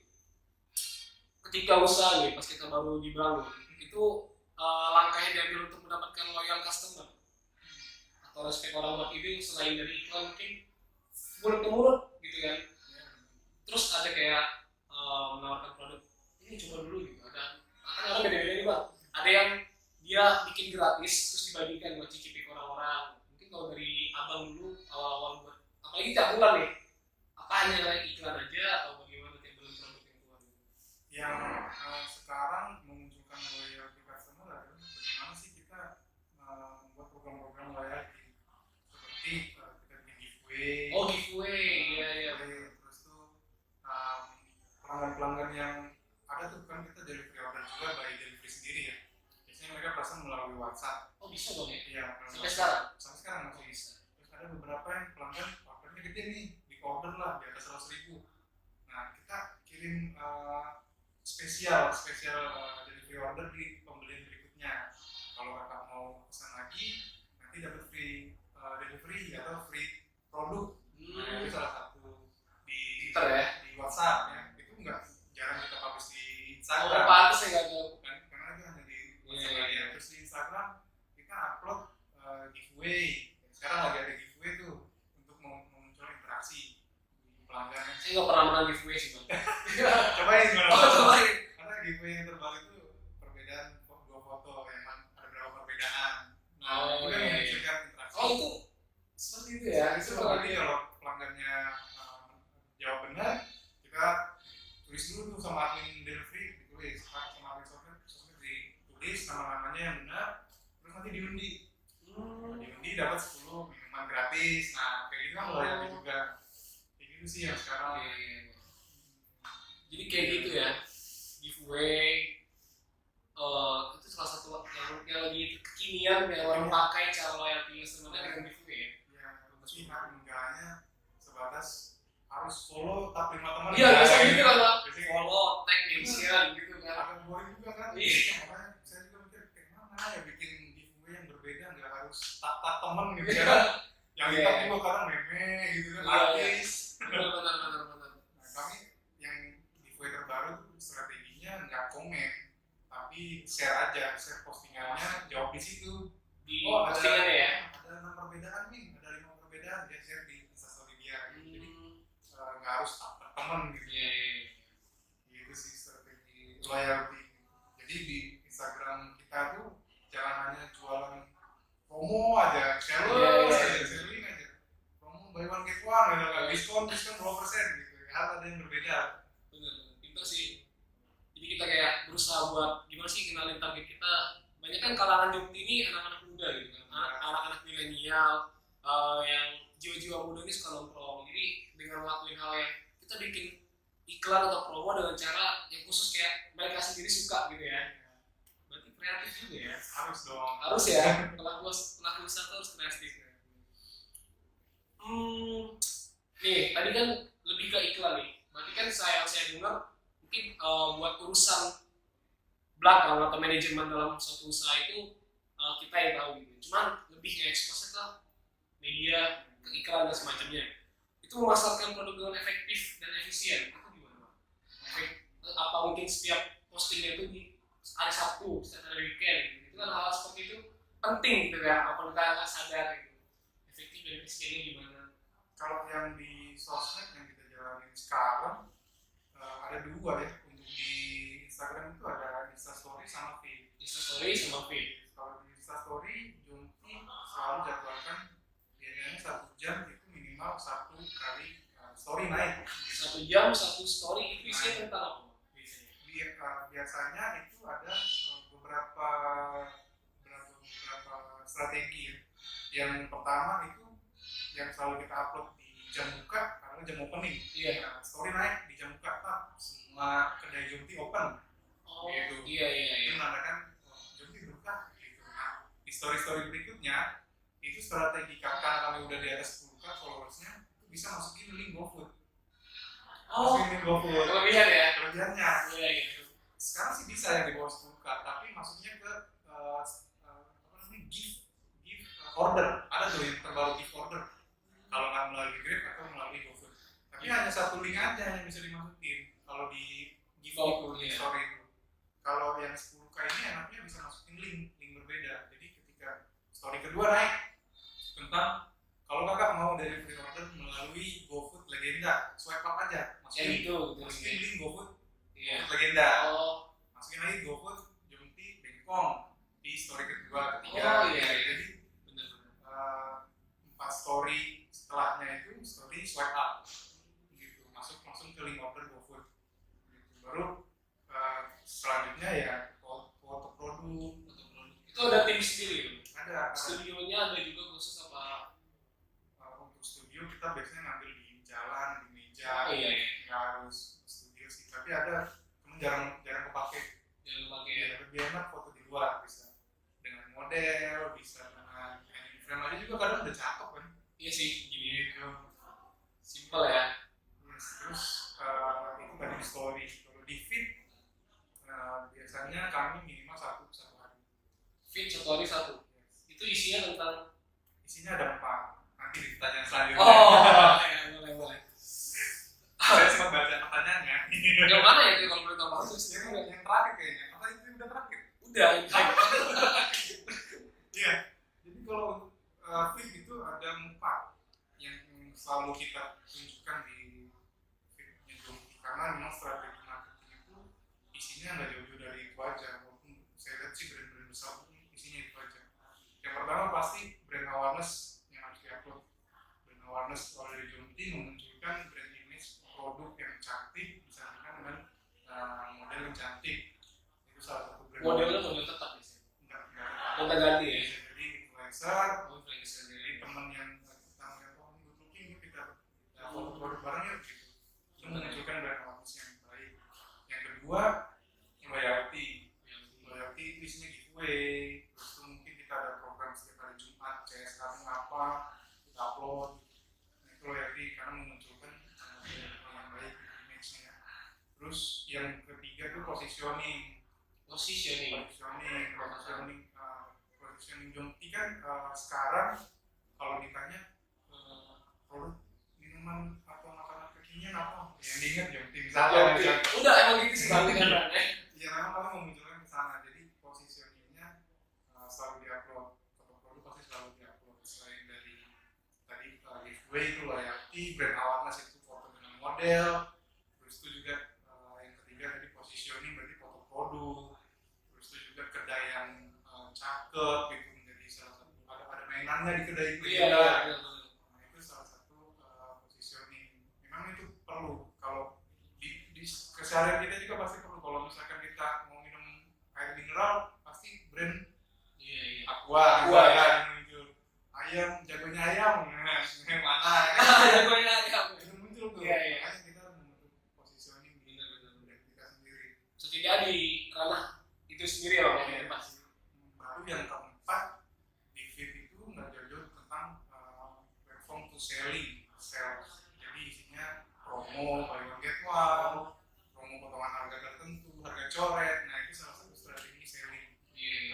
Ketika usaha nih, pas kita baru dibangun, itu langkah yang diambil untuk mendapatkan loyal customer atau respect orang buat itu selain dari iklan mungkin mulut ke mulut gitu kan. Terus ada kayak menawarkan produk ini coba dulu gitu. Ada kan orang beda-beda nih Bang. Ada yang dia bikin gratis terus dibagikan buat cicipi ke orang-orang. Mungkin kalau dari abang dulu awal-awal buat apalagi tiap bulan nih, apa hanya iklan aja atau bagaimana tiap bulan produk yang keluar gitu. Yang sekarang memunculkan loyalty customer adalah bagaimana sih kita membuat program-program loyalty seperti kita bikin giveaway. Oh giveaway, iya. Terus tuh pelanggan-pelanggan yang ada tuh kan kita delivery order juga by delivery sendiri ya. Biasanya mereka pesan melalui WhatsApp. Oh bisa dong ya? Iya. Sampai sekarang? Sampai sekarang masih bisa. Terus ada beberapa yang pelanggan ordernya gede nih, di order lah di atas 100.000. Nah kita kirim spesial delivery order di pembelian berikutnya. Kalau kakak mau pesan lagi, nanti dapat free delivery atau free produk. Nah, itu salah satu di Twitter ya? di WhatsApp ya. Itu nggak jarang kita publish di Oh Instagram. pantas saya nggak tahu. Karena itu hanya di Iya. WhatsApp aja. Terus di Instagram kita upload giveaway. Sekarang lagi ada giveaway tuh untuk memunculkan interaksi di pelanggan. Saya nggak pernah menang giveaway sih Bang. Cobain gimana? Oh cobain. Karena giveaway yang terbaru itu perbedaan dua foto yang ada berapa perbedaan. Nah, Oh, itu kan iya. memunculkan interaksi. Oh itu seperti itu ya? Itu berarti kalau pelanggannya jawab benar, kita tulis dulu tuh sama admin delivery, ditulis sama admin sosmed ditulis nama-namanya yang benar, terus nanti diundi. Diundi dapat 10 minuman gratis. Nah, kayak gitu kan loyalty juga. Kayak gitu sih yang sekarang. Iya. Jadi kayak gitu ya, giveaway itu salah satu yang lagi kekinian yang orang pakai cara loyalty customer dengan giveaway ya. Ya, harus follow top 5 teman. Iya, biasanya gitu kan Pak. Biasanya Follow, tag, mention gitu kan. agak boring juga kan. Iya. Makanya saya juga mikir kayak mana ya bikin giveaway yang berbeda, nggak harus tak temen gitu kan. Yang Iya. kita juga kadang meme gitu kan, Iya, iya. artis. Benar. Nah, kami yang giveaway terbaru tuh strateginya nggak komen, tapi share aja, share postingannya, jawab di situ. Di Oh, postingannya ya. Ada 6 perbedaan nih, ada 5 perbedaan, dia share di instastory dia. Jadi Hmm. nggak harus tak temen gitu. Iya. Gitu sih strategi loyalty. Jadi di Instagram kita tuh jangan hanya jualan promo aja, share Iya. aja, sharing aja. Promo buy one get one, gitu kan, diskon 2% gitu. Harus ada yang berbeda. Bener. Itu sih. Jadi kita kayak berusaha buat gimana sih kenalin target kita. Banyak kan kalangan Jogti ini anak-anak muda gitu kan, anak-anak milenial yang jiwa-jiwa muda ini suka nongkrong. Jadi dengan ngelakuin hal yang kita bikin iklan atau promo dengan cara yang khusus kayak mereka sendiri suka gitu ya. Berarti kreatif juga ya. Harus dong. Harus ya. Pelaku usaha tuh harus kreatif. Nih tadi kan lebih ke iklan nih. Berarti kan saya dengar mungkin buat urusan belakang atau manajemen dalam suatu usaha itu kita yang tahu gitu. Cuman lebih nge-expose ke media, ke iklan dan semacamnya. Itu memasarkan produk dengan efektif dan efisien. Itu gimana, Pak? Apa mungkin setiap postingnya itu di hari Sabtu, setiap hari weekend gitu. Itu kan hal seperti itu penting gitu ya. Apa kita nggak sadar gitu. Efektif dan efisiennya gimana? Kalau yang di sosmed yang kita jalanin sekarang ada dua ya. Untuk di Instagram itu ada Instastory sama feed. Instastory sama feed. Kalau di Instastory, Jumti selalu jadwalkan biasanya 1 jam itu minimal 1 kali story naik. 1 jam 1 story itu isinya tentang apa biasanya? Biasanya itu ada beberapa strategi. Yang pertama itu yang selalu kita upload di jam buka karena jam opening. Iya. Nah, story naik di jam buka tak semua kedai Jumti open. Oh, Gitu. iya. Itu menandakan Jumti buka gitu. Nah, di story berikutnya itu strategi karena kami udah di atas 10k followersnya itu bisa masukin link GoFood. Masukin link GoFood. Kelebihan ya? Kelebihannya. Iya. Sekarang sih bisa yang di bawah 10k, tapi masuknya ke gift order. Ada tuh yang terbaru gift order. Kalau nggak melalui Grab atau melalui GoFood. Tapi hanya 1 link aja yang bisa dimasukin. Kalau di gift itu, di story itu. Kalau yang 10k ini enaknya bisa masukin link berbeda. Jadi ketika story kedua naik tentang kalau kakak mau delivery order melalui GoFood Legenda, swipe up aja, masukin link GoFood Legenda, masukin lagi GoFood Jumti Bengkong di story kedua, ketiga. Jadi 4 story setelahnya itu story swipe up, gitu, masuk langsung ke link order GoFood. Gitu. Baru selanjutnya ya foto produk. Itu ada tim sendiri. Ada. Studionya ada juga khusus apa? Untuk studio kita biasanya ngambil di jalan, di meja. Nggak harus studio sih, tapi ada. Cuman jarang kepake. Ya, lebih enak foto di luar, bisa dengan model, bisa dengan frame aja juga kadang udah cakep kan. Iya sih, gini Gitu. simple ya. Yes, terus itu tadi di story. Kalau di feed biasanya kami minimal satu hari. Feed story 1. Yes. Itu isinya tentang Isinya ada 4. Nanti di pertanyaan selanjutnya. ya, boleh. Saya sempat baca pertanyaannya. Yang mana ya kalau boleh tahu maksud Yang terakhir kayaknya. Apa itu udah terakhir? udah. Iya. Jadi kalau feed itu ada 4 yang selalu kita tunjukkan di feednya Jumti, karena memang strategi marketing itu isinya nggak jauh-jauh dari itu aja. Walaupun saya lihat sih brand-brand besar pun isinya itu aja. Yang pertama pasti brand awareness yang harus diupload. Brand awareness kalau dari Jumti memunculkan brand image produk yang cantik disandingkan dengan model yang cantik. Itu salah satu brand. Modelnya model tetap biasanya. Enggak ganti ya. Jadi influencer. Influencer. Jadi teman yang kita ngeliat good looking kita foto produk barengnya gitu. Itu menunjukkan brand awareness yang baik. Yang kedua loyalty itu isinya giveaway. Terus itu mungkin kita ada program setiap hari Jumat, CS kamu apa kita upload. Nah, itu loyalty karena memunculkan positioning Jomti kan sekarang kalau ditanya produk minuman atau makanan kekinian apa yang diingat Jomti misalnya. Udah emang gitu sih kan ya. Ya memang kami memunculkan ke sana, jadi positioningnya selalu diupload, foto produk pasti selalu diupload. Selain dari tadi giveaway itu loyalty, brand awareness itu foto dengan model, terus itu juga yang ketiga tadi positioning berarti foto produk, terus itu juga kedai yang cakep itu menjadi salah satu, ada mainannya di kedai itu. Nah, itu salah satu positioning. Memang itu perlu kalau di keseharian kita juga pasti perlu. Kalau misalkan kita mau minum air mineral pasti brand Aqua ya, muncul ayam jagonya ayam mana Jagonya ayam itu muncul tuh. Makanya kita membentuk positioning di brand kita sendiri. bisa jadi ranah itu sendiri ya pasti. Baru yang keempat di fit itu nggak jauh-jauh tentang platform to selling sales. Jadi isinya promo, buy one get one, promo potongan harga tertentu, harga coret. Nah itu salah satu strategi selling.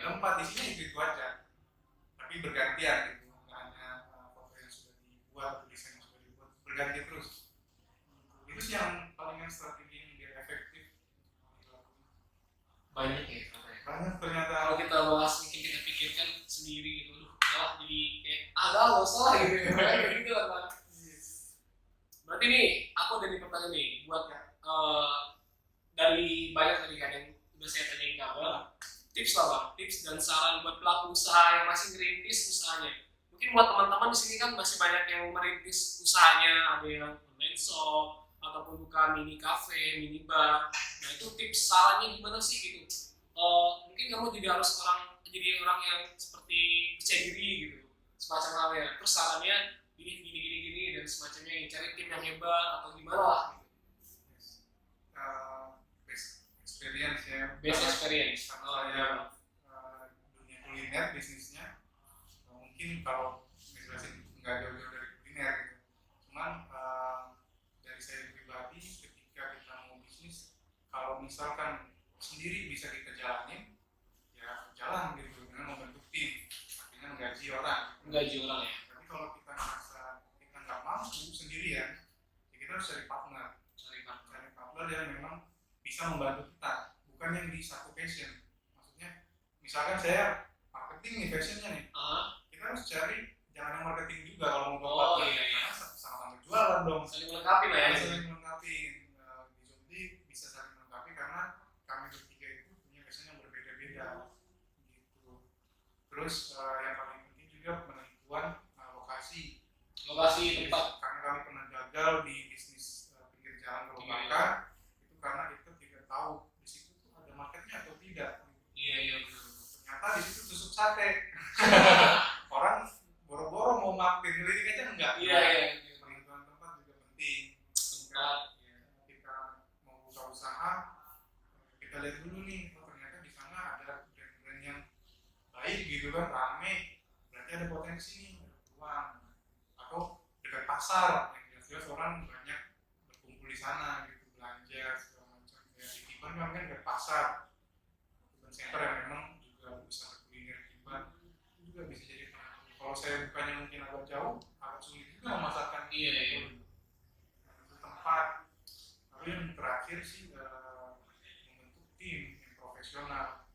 Keempat isinya itu aja, tapi bergantian gitu, nggak hanya foto yang sudah dibuat, desain yang sudah dibuat, berganti terus. Itu sih yang paling strategi yang biar efektif. Banyak ya Banyak ternyata. kalau kita bahas mungkin kita pikirkan sendiri gitu malah jadi kayak nggak usah gitu gitu lah Pak. Berarti nih aku ada nih pertanyaan nih buat dari banyak tadi kan yang udah saya tanyain kabar tips lah Bang, tips dan saran buat pelaku usaha yang masih merintis usahanya. Mungkin buat teman-teman di sini kan masih banyak yang merintis usahanya, ada yang online shop ataupun buka mini cafe, mini bar. Nah itu tips sarannya gimana sih gitu? Mungkin kamu tidak harus jadi orang yang seperti percaya diri gitu, semacam hal ya. Terus sarannya gini dan semacamnya, cari tim yang hebat atau gimana lah. Best experience. Saya dunia kuliner bisnisnya, mungkin kalau jelasin nggak jauh-jauh dari kuliner gitu. Cuman dari saya pribadi ketika kita mau bisnis, kalau misalkan sendiri bisa kita jalanin, ya jalan gitu dengan membentuk tim, artinya menggaji orang. Ya. Tapi kalau kita merasa kita nggak mampu sendirian, ya kita harus cari partner yang memang bisa membantu kita, bukan yang di satu passion. Maksudnya, misalkan saya marketing nih passionnya nih, kita harus cari jangan yang marketing juga kalau mau buat karena sama-sama jualan dong. Saling melengkapi lah ya. Saling melengkapi. Di Zombie bisa saling melengkapi karena kami bertiga itu punya passion yang berbeda-beda. Gitu. Terus yang paling penting juga penentuan lokasi tempat. Karena kami pernah gagal di bisnis pinggir jalan Gelombangka. Karena kita tidak tahu di situ tuh ada marketnya atau tidak. Iya betul. Ternyata di situ tusuk sate. Orang boro-boro mau mampir ngelirik aja enggak. Iya. Penentuan tempat juga penting. Tempat. Kita mau buka usaha, kita lihat dulu nih, ternyata di sana ada brand-brand yang baik gitu kan, rame. Berarti ada potensi nih, ada peluang. Atau dekat pasar, yang jelas-jelas orang banyak berkumpul di sana gitu, belanja segala macam. Kayak di Kiban kan ke pasar, Kiban Center yang memang juga usaha kuliner Kiban itu juga bisa jadi penentu. Kalau saya bukannya mungkin agak jauh, agak sulit juga memasarkan itu tempat. Lalu yang terakhir sih membentuk tim yang profesional.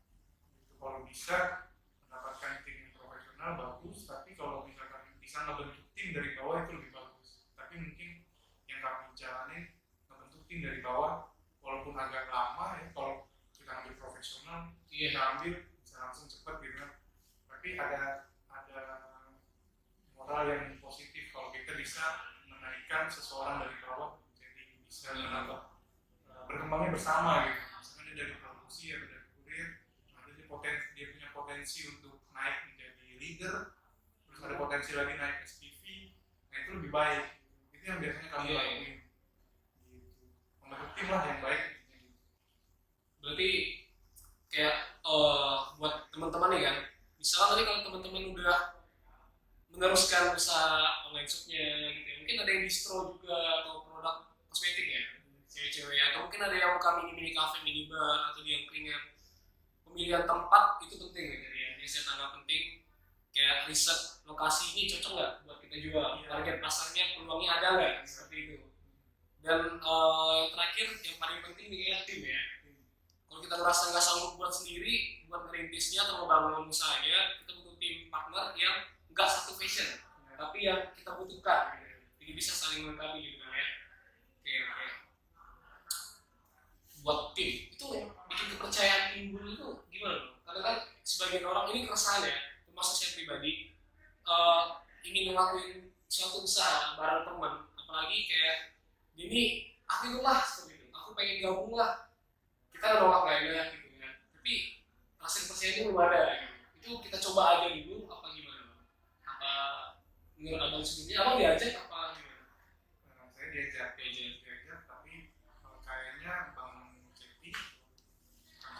Itu kalau bisa mendapatkan tim yang profesional bagus, tapi kalau misalkan bisa ngebentuk tim dari bawah itu lebih bagus. Tapi mungkin yang kami jalanin ngebentuk tim dari bawah walaupun agak lama ya, kalau kita ambil profesional kita ambil bisa langsung cepat gitu kan. Tapi ada moral yang positif kalau kita bisa menaikkan seseorang dari bawah jadi bisa menambah berkembangnya bersama gitu. Misalnya dia dari produksi atau dari kurir, nanti dia punya potensi untuk naik menjadi leader, terus ada potensi lagi naik SPV, nah itu lebih baik. Itu yang biasanya kami lakuin. Gitu. Membentuk tim lah yang baik. Berarti kayak buat teman-teman nih kan, misalnya tadi kalau teman-teman udah meneruskan usaha online shopnya gitu ya, mungkin ada yang distro juga atau produk kosmetik ya, cewek-cewek ya, atau mungkin ada yang buka mini cafe, mini bar, atau di angkringan. Pemilihan tempat itu penting ya, yang saya tangkap penting. Kayak riset lokasi ini cocok nggak buat kita jual, target pasarnya peluangnya ada nggak, seperti itu. Dan yang terakhir yang paling penting nih tim ya. Kalau kita merasa nggak sanggup buat sendiri, buat merintisnya atau membangun usahanya, kita butuh tim partner yang nggak satu vision, tapi yang kita butuhkan. Jadi bisa saling melengkapi gitu kan ya. Oke. Buat tim itu bikin kepercayaan timbul itu gimana loh? Karena kan sebagian orang ini keresahan ya, termasuk saya pribadi, ingin ngelakuin suatu usaha bareng teman, apalagi kayak ini aku lah seperti itu, aku pengen gabung lah, kita nolak nggak ya gitu kan. Tapi rasa percaya itu belum ada gitu. Itu kita coba aja dulu apa gimana? Apa menurut abang sebelumnya abang diajak apa gimana? Saya diajak, tapi kayaknya Bang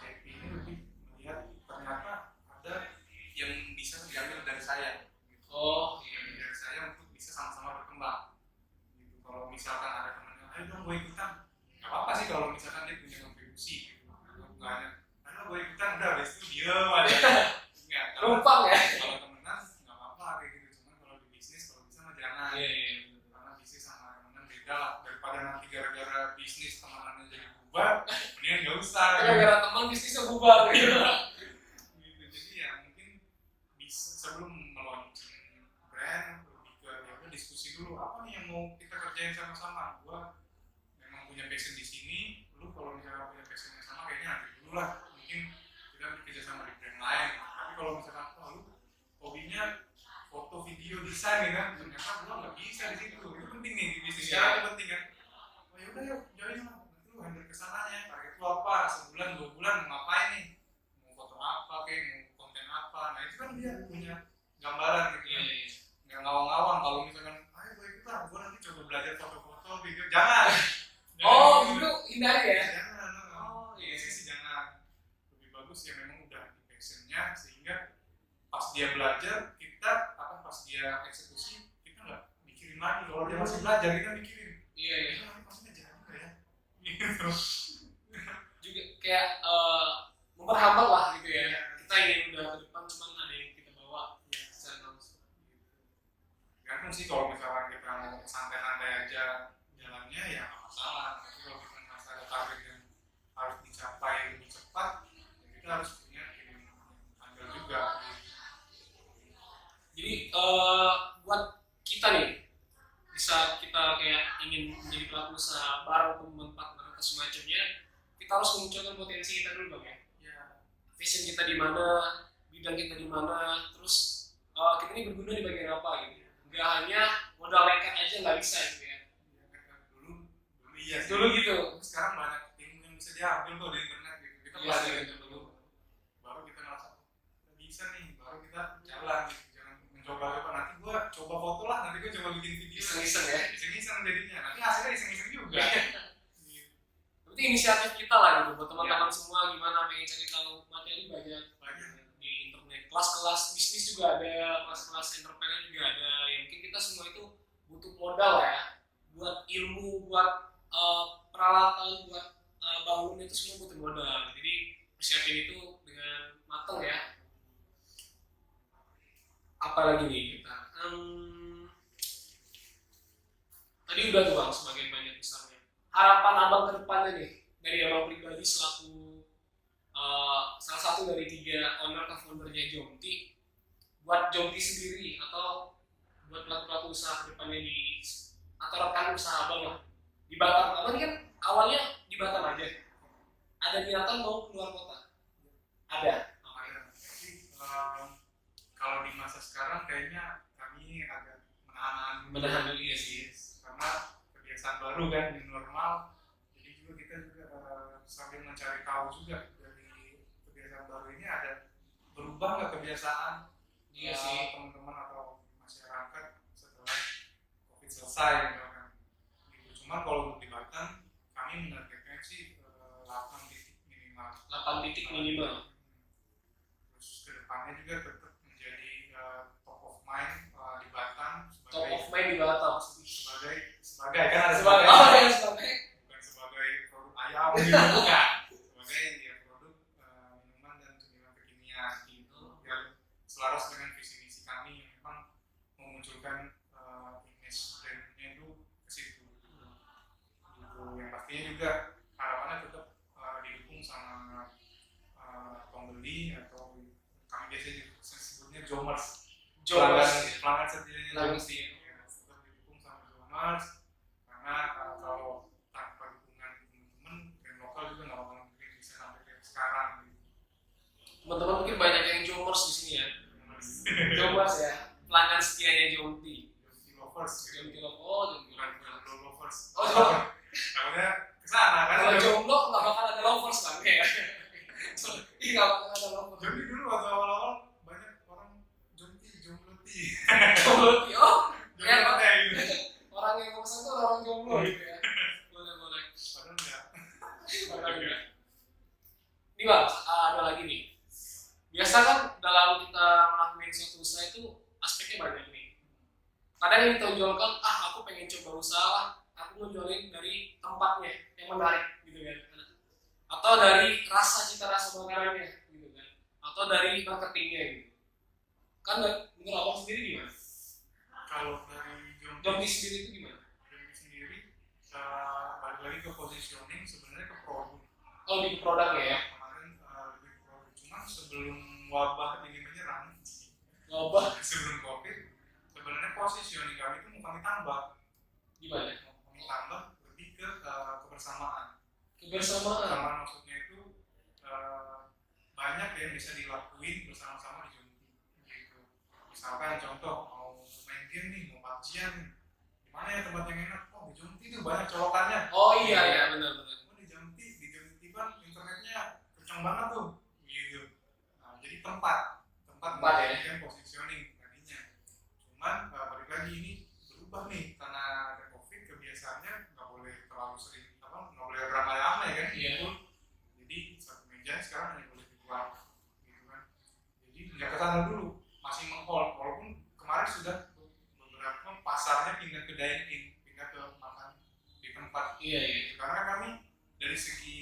Cepi ini lebih melihat ternyata ada yang bisa diambil dari saya. Gitu. Oh, iya. Dari saya untuk bisa sama-sama berkembang. Gitu. Kalau misalkan ada temannya, ayo dong gue ikutan. Gak apa-apa sih kalau misalkan dia punya kontribusi. Gitu. Nggak ada, ayo gue ikutan, udah habis itu diem aja. Enggak. Numpang ya. Kalau temenan nggak apa-apa kayak gitu. Cuman kalau di bisnis, kalau bisa mah jangan. Iya. Karena bisnis sama temenan beda lah. Daripada nanti gara-gara bisnis temenannya jadi bubar, mendingan nggak usah. Gara-gara teman bisnisnya bubar gitu. Gitu. Jadi ya mungkin bisa sebelum meluncurkan brand lebih ke ya udah diskusi dulu apa nih yang mau kita kerjain sama-sama. Gua memang punya passion di sini, lu kalau misalnya punya passion yang sama kayaknya nanti dulu lah. Mungkin kita kerja sama di brand lain. Tapi kalau misalkan lu hobinya foto, video, desain ya kan, ternyata gua nggak bisa di situ. Itu penting nih di bisnis itu penting kan. Oh ya udah yuk, join lah. Nanti lu handle kesananya. Target lu apa? Sebulan, 2 bulan mau ngapain nih? Mau foto apa kayak mau konten apa? Nah itu kan dia punya gambaran gitu kan. Nggak ngawang-ngawang kalau misalkan, ayo gue ikut lah, gue nanti coba belajar foto-foto, video. Jangan. Oh, itu hindari ya? Jangan. Iya sih jangan. Lebih bagus ya memang udah di passionnya sehingga pas dia belajar kita pas dia eksekusi kita nggak mikirin lagi. Kalau dia masih belajar kita mikirin. Iya. Nanti maksudnya jadi nggak ya? Gitu. Juga kayak memperhambat lah gitu ya. Kita ingin udah ke depan cuman ada yang kita bawa ya secara langsung. Gantung sih kalau misalkan kita mau santai-santai aja jalannya ya nggak masalah. Tapi kalau kita merasa ada target yang harus dicapai lebih cepat, ya kita harus punya tim handal juga. Jadi buat kita nih bisa kita kayak ingin menjadi pelaku usaha baru teman partner atau semacamnya, kita harus memunculkan potensi kita dulu bang ya. Ya, Vision kita di mana, bidang kita di mana, terus kita ini berguna di bagian apa gitu. Nggak hanya modal nekat aja nggak bisa gitu ya. dulu iya sih. Dulu gitu. Sekarang banyak ilmu yang bisa diambil kok di internet gitu. Kita Iya belajar sih, itu dulu. Baru kita ngerasa bisa nih, baru kita jalan gitu. Jangan mencoba-coba nanti gua coba foto lah, nanti gua coba bikin video. Iseng-iseng ya. Iseng-iseng jadinya. Nanti hasilnya iseng-iseng juga. Berarti inisiatif kita lah gitu buat teman-teman semua gimana pengen cari tahu materi banyak di internet. Kelas-kelas bisnis juga ada, kelas-kelas entrepreneur juga ada. Yang mungkin kita semua itu butuh modal ya, buat ilmu, buat peralatan, buat bangun itu semua butuh modal. Jadi persiapin itu dengan matang ya. Apalagi nih kita? Tadi udah tuh bang sebagian banyak besarnya. Harapan abang ke depannya nih dari abang pribadi selaku salah satu dari 3 owner atau foundernya Jomti, buat Jomti sendiri atau buat pelaku usaha ke depannya di atau rekan usaha abang lah di Batam. Abang kan awalnya di Batam aja, ada niatan mau keluar kota? Ada. Tapi kalau di masa sekarang kayaknya kami agak Menahan dulu ya sih. karena kebiasaan baru kan di normal. Jadi juga kita juga sambil mencari tahu juga dari kebiasaan baru ini ada berubah nggak kebiasaan Iya sih. teman-teman atau masyarakat setelah COVID selesai misalkan. Gitu. Cuma kalau untuk di Batam kami menargetkan sih 8 titik minimal. 8 titik minimal. Terus kedepannya juga tetap menjadi top of mind di Batam Top of mind di Batam. sebagai kan ada Sebagai sebagai oh ya sebagai bukan sebagai Bukan. sebagai ya produk minuman dan cemilan kekinian gitu yang selaras dengan visi misi kami yang memang memunculkan image brandnya itu ke situ gitu. Yang pastinya juga harapannya tetap didukung sama pembeli atau kami biasanya sebutnya Jomers, pelanggan setianya Jomsi ya, tetap didukung sama Jomers karena kalau tanpa dukungan teman-teman brand lokal juga nggak bakal mungkin bisa sampai kayak sekarang gitu. Teman-teman mungkin banyak yang Jomers di sini ya. Jomers ya, pelanggan setianya Jomti. Jomsi lovers gitu. Jomti lovers, Bukan jomblo lovers. Oh, jomblo. Namanya kesana kan. Kalau jomblo nggak bakal ada lovers kan ya. Ih, nggak bakal ada lovers. Jadi dulu waktu awal-awal banyak orang Jomti, Jombloti. Jomblo, oh, ya, Pak. Jombloti gitu. Orang yang pesan tuh orang jomblo gitu ya. Boleh. Padahal enggak. Padahal enggak. Ini Bang, ada lagi nih. Biasa kan dalam kita melakukan suatu usaha itu aspeknya banyak nih. Kadang yang ditonjolkan, aku pengen coba usaha, aku mau jualin dari tempatnya yang menarik gitu kan. Atau dari cita rasa makanannya gitu kan. Atau dari marketingnya gitu. Kan menurut abang sendiri gimana? Kalau dari Jomti sendiri itu gimana? Jomti sendiri balik lagi ke positioning sebenarnya ke produk. Oh, di produknya ya. Kemarin lebih ke produk. Cuman sebelum wabah ini menyerang, Wabah sebelum COVID, sebenarnya positioning kami itu mau kami tambah. gimana? Kami tambah lebih ke kebersamaan. Kebersamaan. Kebersamaan maksudnya itu banyak yang bisa dilakuin bersama-sama di Jomti. Gitu. Misalkan contoh mau main game nih, mau PUBG-an nih. Dimana ya tempat yang enak? Oh di Jomti tuh banyak colokannya. Oh iya benar. Oh di Jomti kan internetnya kencang banget tuh. Gitu. Nah, jadi tempat ya. yang positioning tadinya. Cuman balik lagi ini berubah nih karena ada COVID kebiasaannya nggak boleh terlalu sering nggak boleh ramai-ramai kan. Iya. Jadi satu meja sekarang hanya boleh dibuat gitu kan. Jadi nggak kesana dulu, masih meng-hold walaupun kemarin sudah beberapa pasarnya pindah ke dine-in, pindah ke makan di tempat. Iya. Karena kami dari segi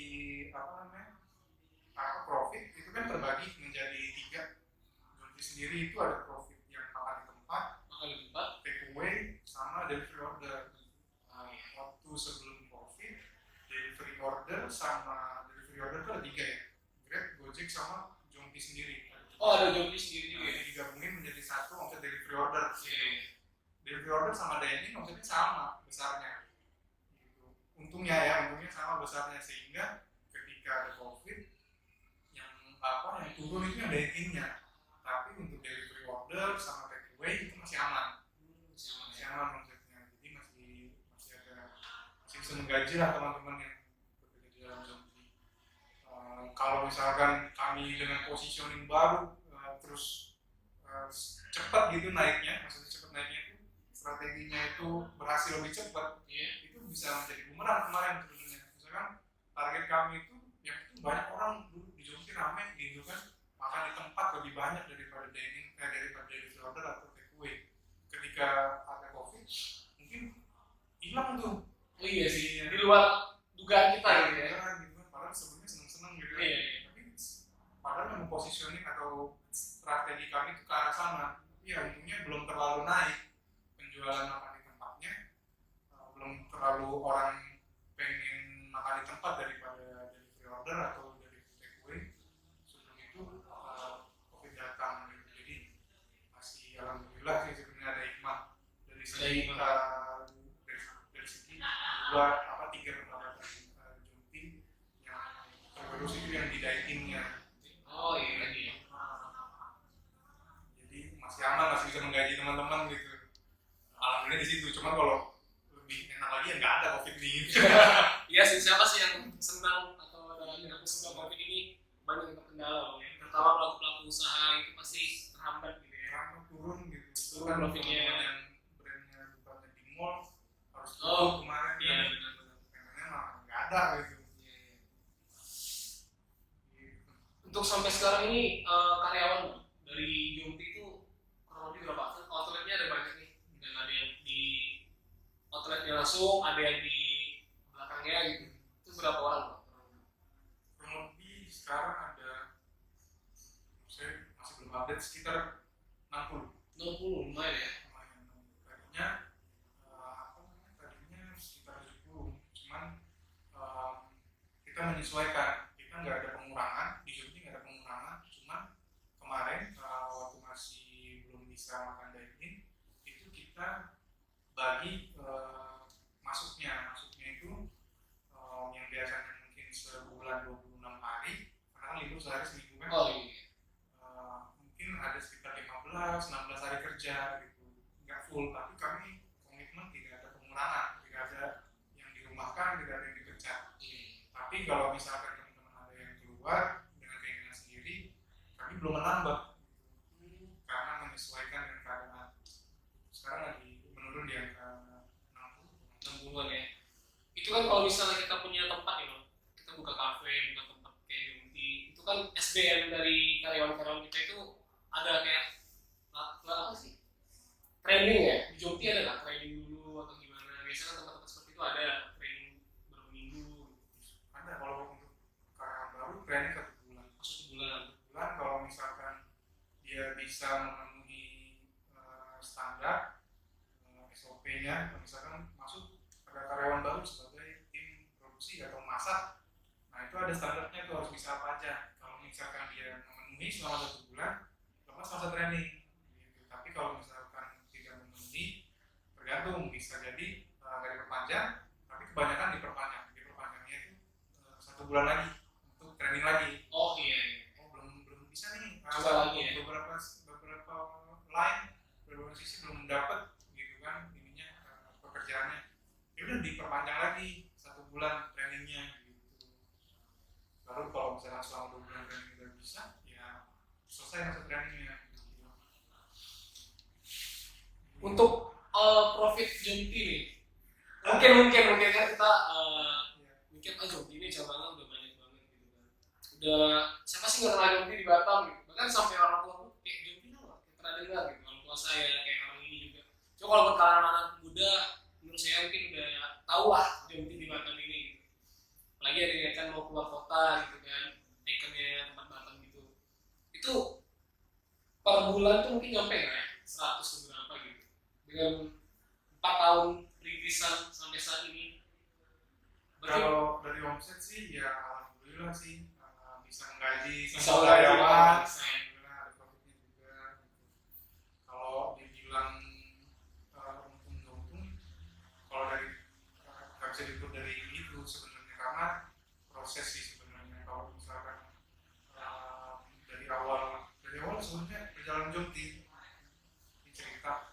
profit itu kan terbagi menjadi 3. Jomti sendiri itu ada profit yang makan di tempat, take away, sama delivery order. Waktu sebelum COVID, delivery order sama delivery order itu ada 3 ya, Grab, Gojek sama Jomti sendiri. Oh ada Jomti sendiri juga. Jadi digabungin menjadi satu omset delivery order. Iya. Delivery order sama dining omsetnya sama besarnya. Gitu. Untungnya sama besarnya sehingga ketika ada COVID yang turun itu yang diningnya. Tapi untuk delivery order sama take away itu masih aman. Masih aman omsetnya. Jadi masih bisa menggaji lah teman-teman yang bekerja di dalam Jomti. Kalau misalkan kami dengan positioning baru terus cepat gitu naiknya, maksudnya cepat naiknya itu strateginya itu berhasil lebih cepat, itu bisa menjadi bumerang kemarin sebenarnya. Misalkan target kami itu yang itu banyak orang dulu di Jomti ramai gitu kan, makan di tempat lebih banyak daripada dining, daripada delivery order atau take away. Ketika ada COVID mungkin hilang tuh. Oh iya sih, di luar dugaan kita gitu ya. Padahal sebelumnya seneng-seneng gitu. Iya. Tapi padahal memang positioning atau strategi kami itu ke arah sana. Ya untungnya belum terlalu naik penjualan makan di tempatnya, belum terlalu orang pengen makan di tempat daripada delivery order atau dari take away. Sebelum itu COVID datang gitu. Jadi masih alhamdulillah sih sebenarnya ada hikmah dari segi dari segi 3 pendapatan Jomti yang tergerus itu yang di dine-in-nya. Oh iya. Jadi masih aman, masih bisa menggaji teman-teman gitu. Alhamdulillah di situ. Cuma kalau lebih enak lagi ya nggak ada COVID nih. Iya sih, siapa sih yang senang atau dalamnya aku suka COVID ini banyak yang terkendala ya. Terutama pelaku usaha itu pasti terhambat gitu ya. Karena turun gitu. Turun Kan profitnya. teman-teman yang brandnya bukannya di mall harus tutup kemarin. Iya kan. benar. Pengennya mah nggak ada gitu. Untuk sampai sekarang ini karyawan dari Jomti itu kurang lebih berapa? Outletnya ada banyak nih, dan ada yang di outletnya langsung, ada yang di belakangnya gitu. Itu berapa orang? update sekitar 60. 60 lumayan ya. Lumayan. Tadinya tadinya sekitar 70, cuman kita menyesuaikan, kita nggak ada pengurangan di Jogja, nggak ada pengurangan, cuman kemarin waktu masih belum bisa makan dine-in itu kita bagi masuknya itu yang biasanya mungkin sebulan 26 hari, karena kan libur sehari seminggu kan. Oh iya. Mungkin ada sekitar 15-16 hari kerja gitu, nggak full, tapi kami komitmen tidak ada pengurangan, tidak ada yang dirumahkan, tidak ada yang dipecat. Tapi kalau misalkan teman-teman ada yang keluar dengan keinginan sendiri, kami belum menambah karena menyesuaikan dengan keadaan. Sekarang lagi menurun di angka 60-an ya. Itu kan kalau misalnya kita punya tempat ya, kita buka kafe, buka tempat kayak Jomti, itu kan SDM dari karyawan-karyawan kita itu ada kayak apa sih? Training ya? Di Jomti ada nggak training dulu atau gimana? Biasanya kan tempat-tempat seperti itu ada training berapa minggu. Ada kalau untuk karyawan baru training 1 bulan. Masuk sebulan. Kalau misalkan dia bisa memenuhi standar SOP-nya, misalkan masuk ada karyawan baru sebagai tim produksi atau masak, nah itu ada standarnya tuh, harus bisa apa aja. Kalau misalkan dia memenuhi selama 1 bulan, lepas masa training gitu. Tapi kalau misalkan tidak memenuhi, tergantung, bisa jadi nggak diperpanjang, tapi kebanyakan diperpanjangnya itu 1 bulan lagi untuk training lagi. Oh iya. Belum bisa nih, Coba lagi ya. beberapa line, beberapa sisi belum dapat gitu kan ininya, pekerjaannya. Ya udah diperpanjang lagi 1 bulan trainingnya gitu. Lalu kalau misalnya selama 2 bulan training udah bisa, ya selesai masa trainingnya gitu. Untuk profit Jomti nih, mungkin kan kita mungkin Jomti ini cabangnya udah banyak banget gitu kan. Udah siapa sih nggak kenal Jomti di Batam gitu. Bahkan sampai orang tua tuh kayak Jomti apa? Kayak pernah dengar gitu. Orang tua saya kayak orang ini juga. Coba kalau buat kalangan anak muda, menurut saya mungkin udah tahu lah Jomti di Batam ini. Gitu. Apalagi ada yang kan mau keluar kota gitu kan, ikonnya tempat Batam gitu. Itu per bulan tuh mungkin nyampe nggak ya? 100 berapa gitu. Dengan 4 tahun rintisan sampai saat ini. Kalau dari omset sih ya alhamdulillah sih, bisa menggaji Bisa semua karyawan, bisa. alhamdulillah ada profitnya juga gitu. Kalau dibilang untung, kalau dari nggak bisa diukur dari itu sebenarnya, karena proses sih sebenarnya. Kalau misalkan dari awal sebenarnya perjalanan Jomti dicerita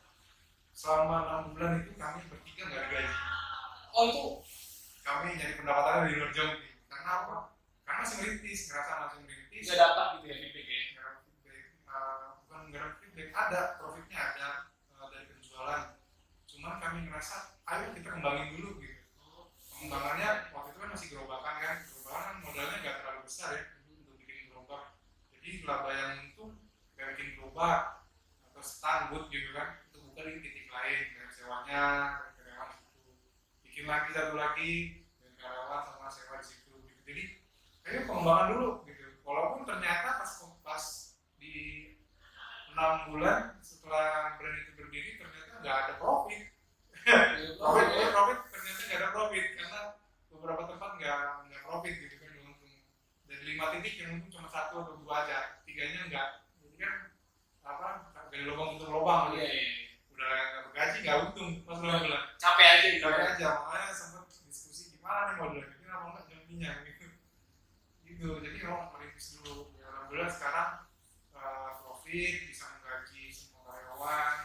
selama 6 bulan itu kami bertiga nggak digaji. Oh itu Kami nyari pendapatan dari luar Jomti. Karena apa? Karena masih merintis, masih merintis. nggak dapat gitu ya feedback ya. Nggak dapat feedback, bukan nggak dapat feedback, ada profitnya ada dari penjualan. Cuman kami ngerasa, ayo kita kembangin dulu gitu. Pengembangannya waktu itu kan masih gerobakan kan modalnya nggak terlalu besar ya untuk bikin gerobak. Jadi laba yang untung kayak bikin gerobak atau stand gitu kan, untuk buka di titik lain, dari sewanya, dari karyawan situ, bikin lagi satu lagi dari karyawan sama sewa di situ gitu. Jadi ayo pengembangan dulu gitu. Walaupun ternyata pas di 6 bulan setelah brand itu berdiri ternyata nggak ada profit. Profit ternyata nggak ada profit karena beberapa tempat nggak profit gitu kan. Dari 5 titik yang mungkin cuma 1 atau 2 aja, 3-nya nggak. Jadi kan apa, dari lubang tutup lubang gitu. Udah nggak bergaji, nggak untung pas bulan. Capek aja gitu. Capek aja, makanya sempat diskusi gimana nih mau dilanjutin apa enggak Jomtinya gitu. Jadi mau merintis dulu. Ya, alhamdulillah sekarang profit, bisa menggaji semua karyawan.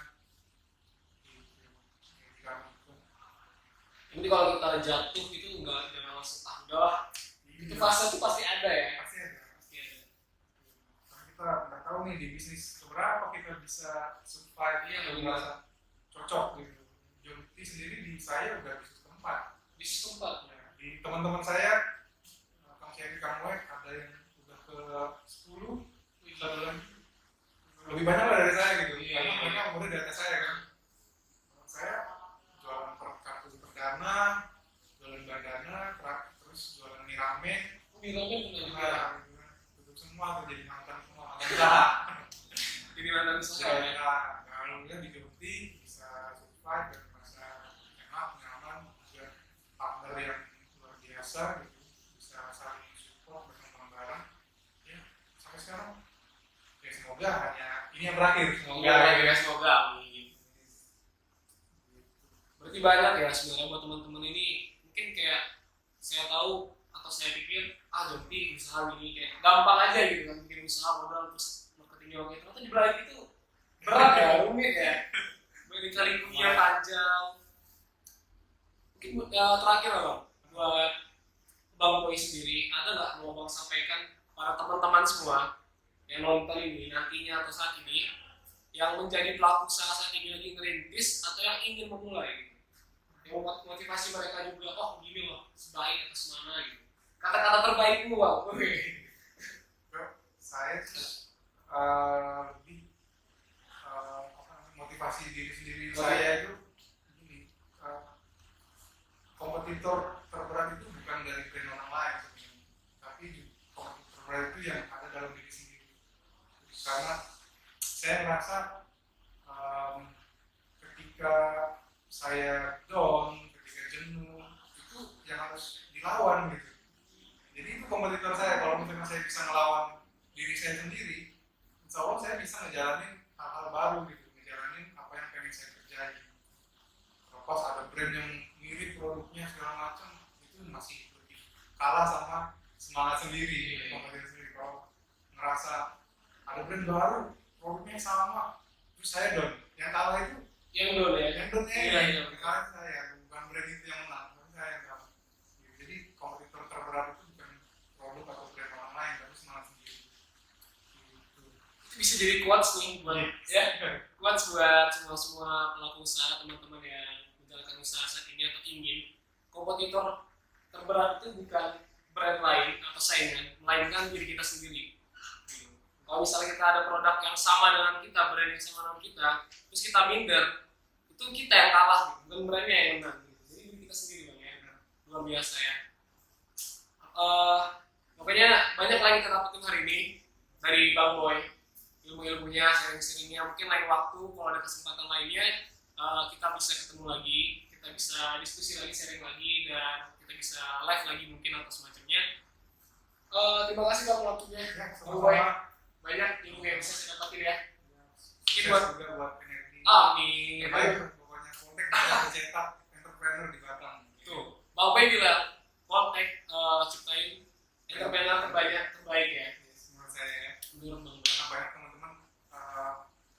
Jadi kalau kita jatuh itu jangan langsung udah. Itu fase itu pasti ada ya. Pasti ada. Karena kita nggak tahu nih di bisnis seberapa kita bisa survive dan merasa cocok gitu. Jomti sendiri di saya udah bisnis keempat. Ya, di teman-teman saya, Kang Syari, Kang Wek, ada yang udah ke 10, satu lagi lebih banyak lah dari saya gitu. Karena mereka umurnya di atas saya kan. Saya jualan kartu perdana, jualan bandana, terus jualan mie ramen. Mie ramen juga. Tutup semua tuh, jadi mantan semua. terakhir. Semoga amin. Berarti banyak ya sebenarnya buat teman-teman ini, mungkin kayak saya tahu atau saya pikir Jompi usaha gini kayak gampang aja gitu kan, bikin usaha modal terus marketingnya oke, ternyata di balik itu berat ya, rumit ya, dicari punya panjang. Mungkin terakhir lah bang, buat Bang Boy sendiri, ada nggak mau bang sampaikan para teman-teman semua yang nonton ini nantinya atau saat ini yang menjadi pelaku usaha saat ini lagi ngerintis atau yang ingin memulai gitu, yang motivasi mereka juga, oh gini loh sebaik atau semana gitu, kata-kata terbaikmu bang. Saya lebih motivasi diri sendiri saya itu gini, kompetitor terberat itu bukan dari brand orang lain sebenarnya, tapi kompetitor terberat itu yang ada dalam diri sendiri. Karena saya merasa ketika saya down, ketika jenuh, itu yang harus dilawan gitu. Jadi itu kompetitor saya. Kalau misalnya saya bisa ngelawan diri saya sendiri, insya Allah saya bisa ngejalanin hal-hal baru gitu, ngejalanin apa yang pengen saya kerjain. Pas ada brand yang mirip produknya segala macam, itu masih lebih kalah sama semangat sendiri, kompetitor sendiri. Kalau ngerasa ada brand baru, produknya sama, terus saya down, yang kalah itu Yang dulu ya, yang down iya. karena saya, bukan brand itu yang menang, tapi saya yang kalah. Jadi kompetitor terberat itu bukan produk atau brand orang lain, tapi semangat sendiri. Itu bisa jadi quotes nih buat ya, quotes buat semua pelaku usaha, teman-teman yang menjalankan usaha saat ini atau ingin. Kompetitor terberat itu bukan brand lain atau saingan, melainkan diri kita sendiri. Kalau misalnya kita ada produk yang sama dengan kita, brand yang sama dengan kita, terus kita minder, itu kita yang kalah, bukan brandnya yang menang. Jadi diri kita sendiri bang ya, luar biasa ya. Pokoknya banyak lagi kita dapetin hari ini dari Bang Boy, ilmu-ilmunya, sharing-sharingnya. Mungkin lain waktu kalau ada kesempatan lainnya kita bisa ketemu lagi, kita bisa diskusi lagi, sharing lagi, dan kita bisa live lagi mungkin atau semacamnya. Terima kasih bang waktunya. Bang Boy, banyak ilmu yang bisa saya dapatin ya. Mungkin buat juga buat energi. amin. Ayo, pokoknya kontak kita cetak entrepreneur di Batam. Tuh, Bang Boy bilang kontak ciptain entrepreneur terbaik ya. Menurut saya ya. Menurut Bang Boy. Karena banyak teman-teman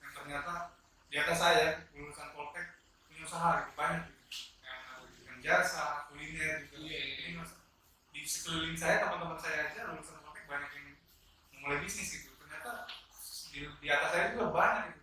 yang ternyata di atas saya lulusan Poltek punya usaha gitu, banyak gitu. Yang jasa, kuliner juga. Iya. Ini di sekeliling saya, teman-teman saya aja lulusan Poltek banyak yang mulai bisnis gitu. Ternyata di atas saya juga banyak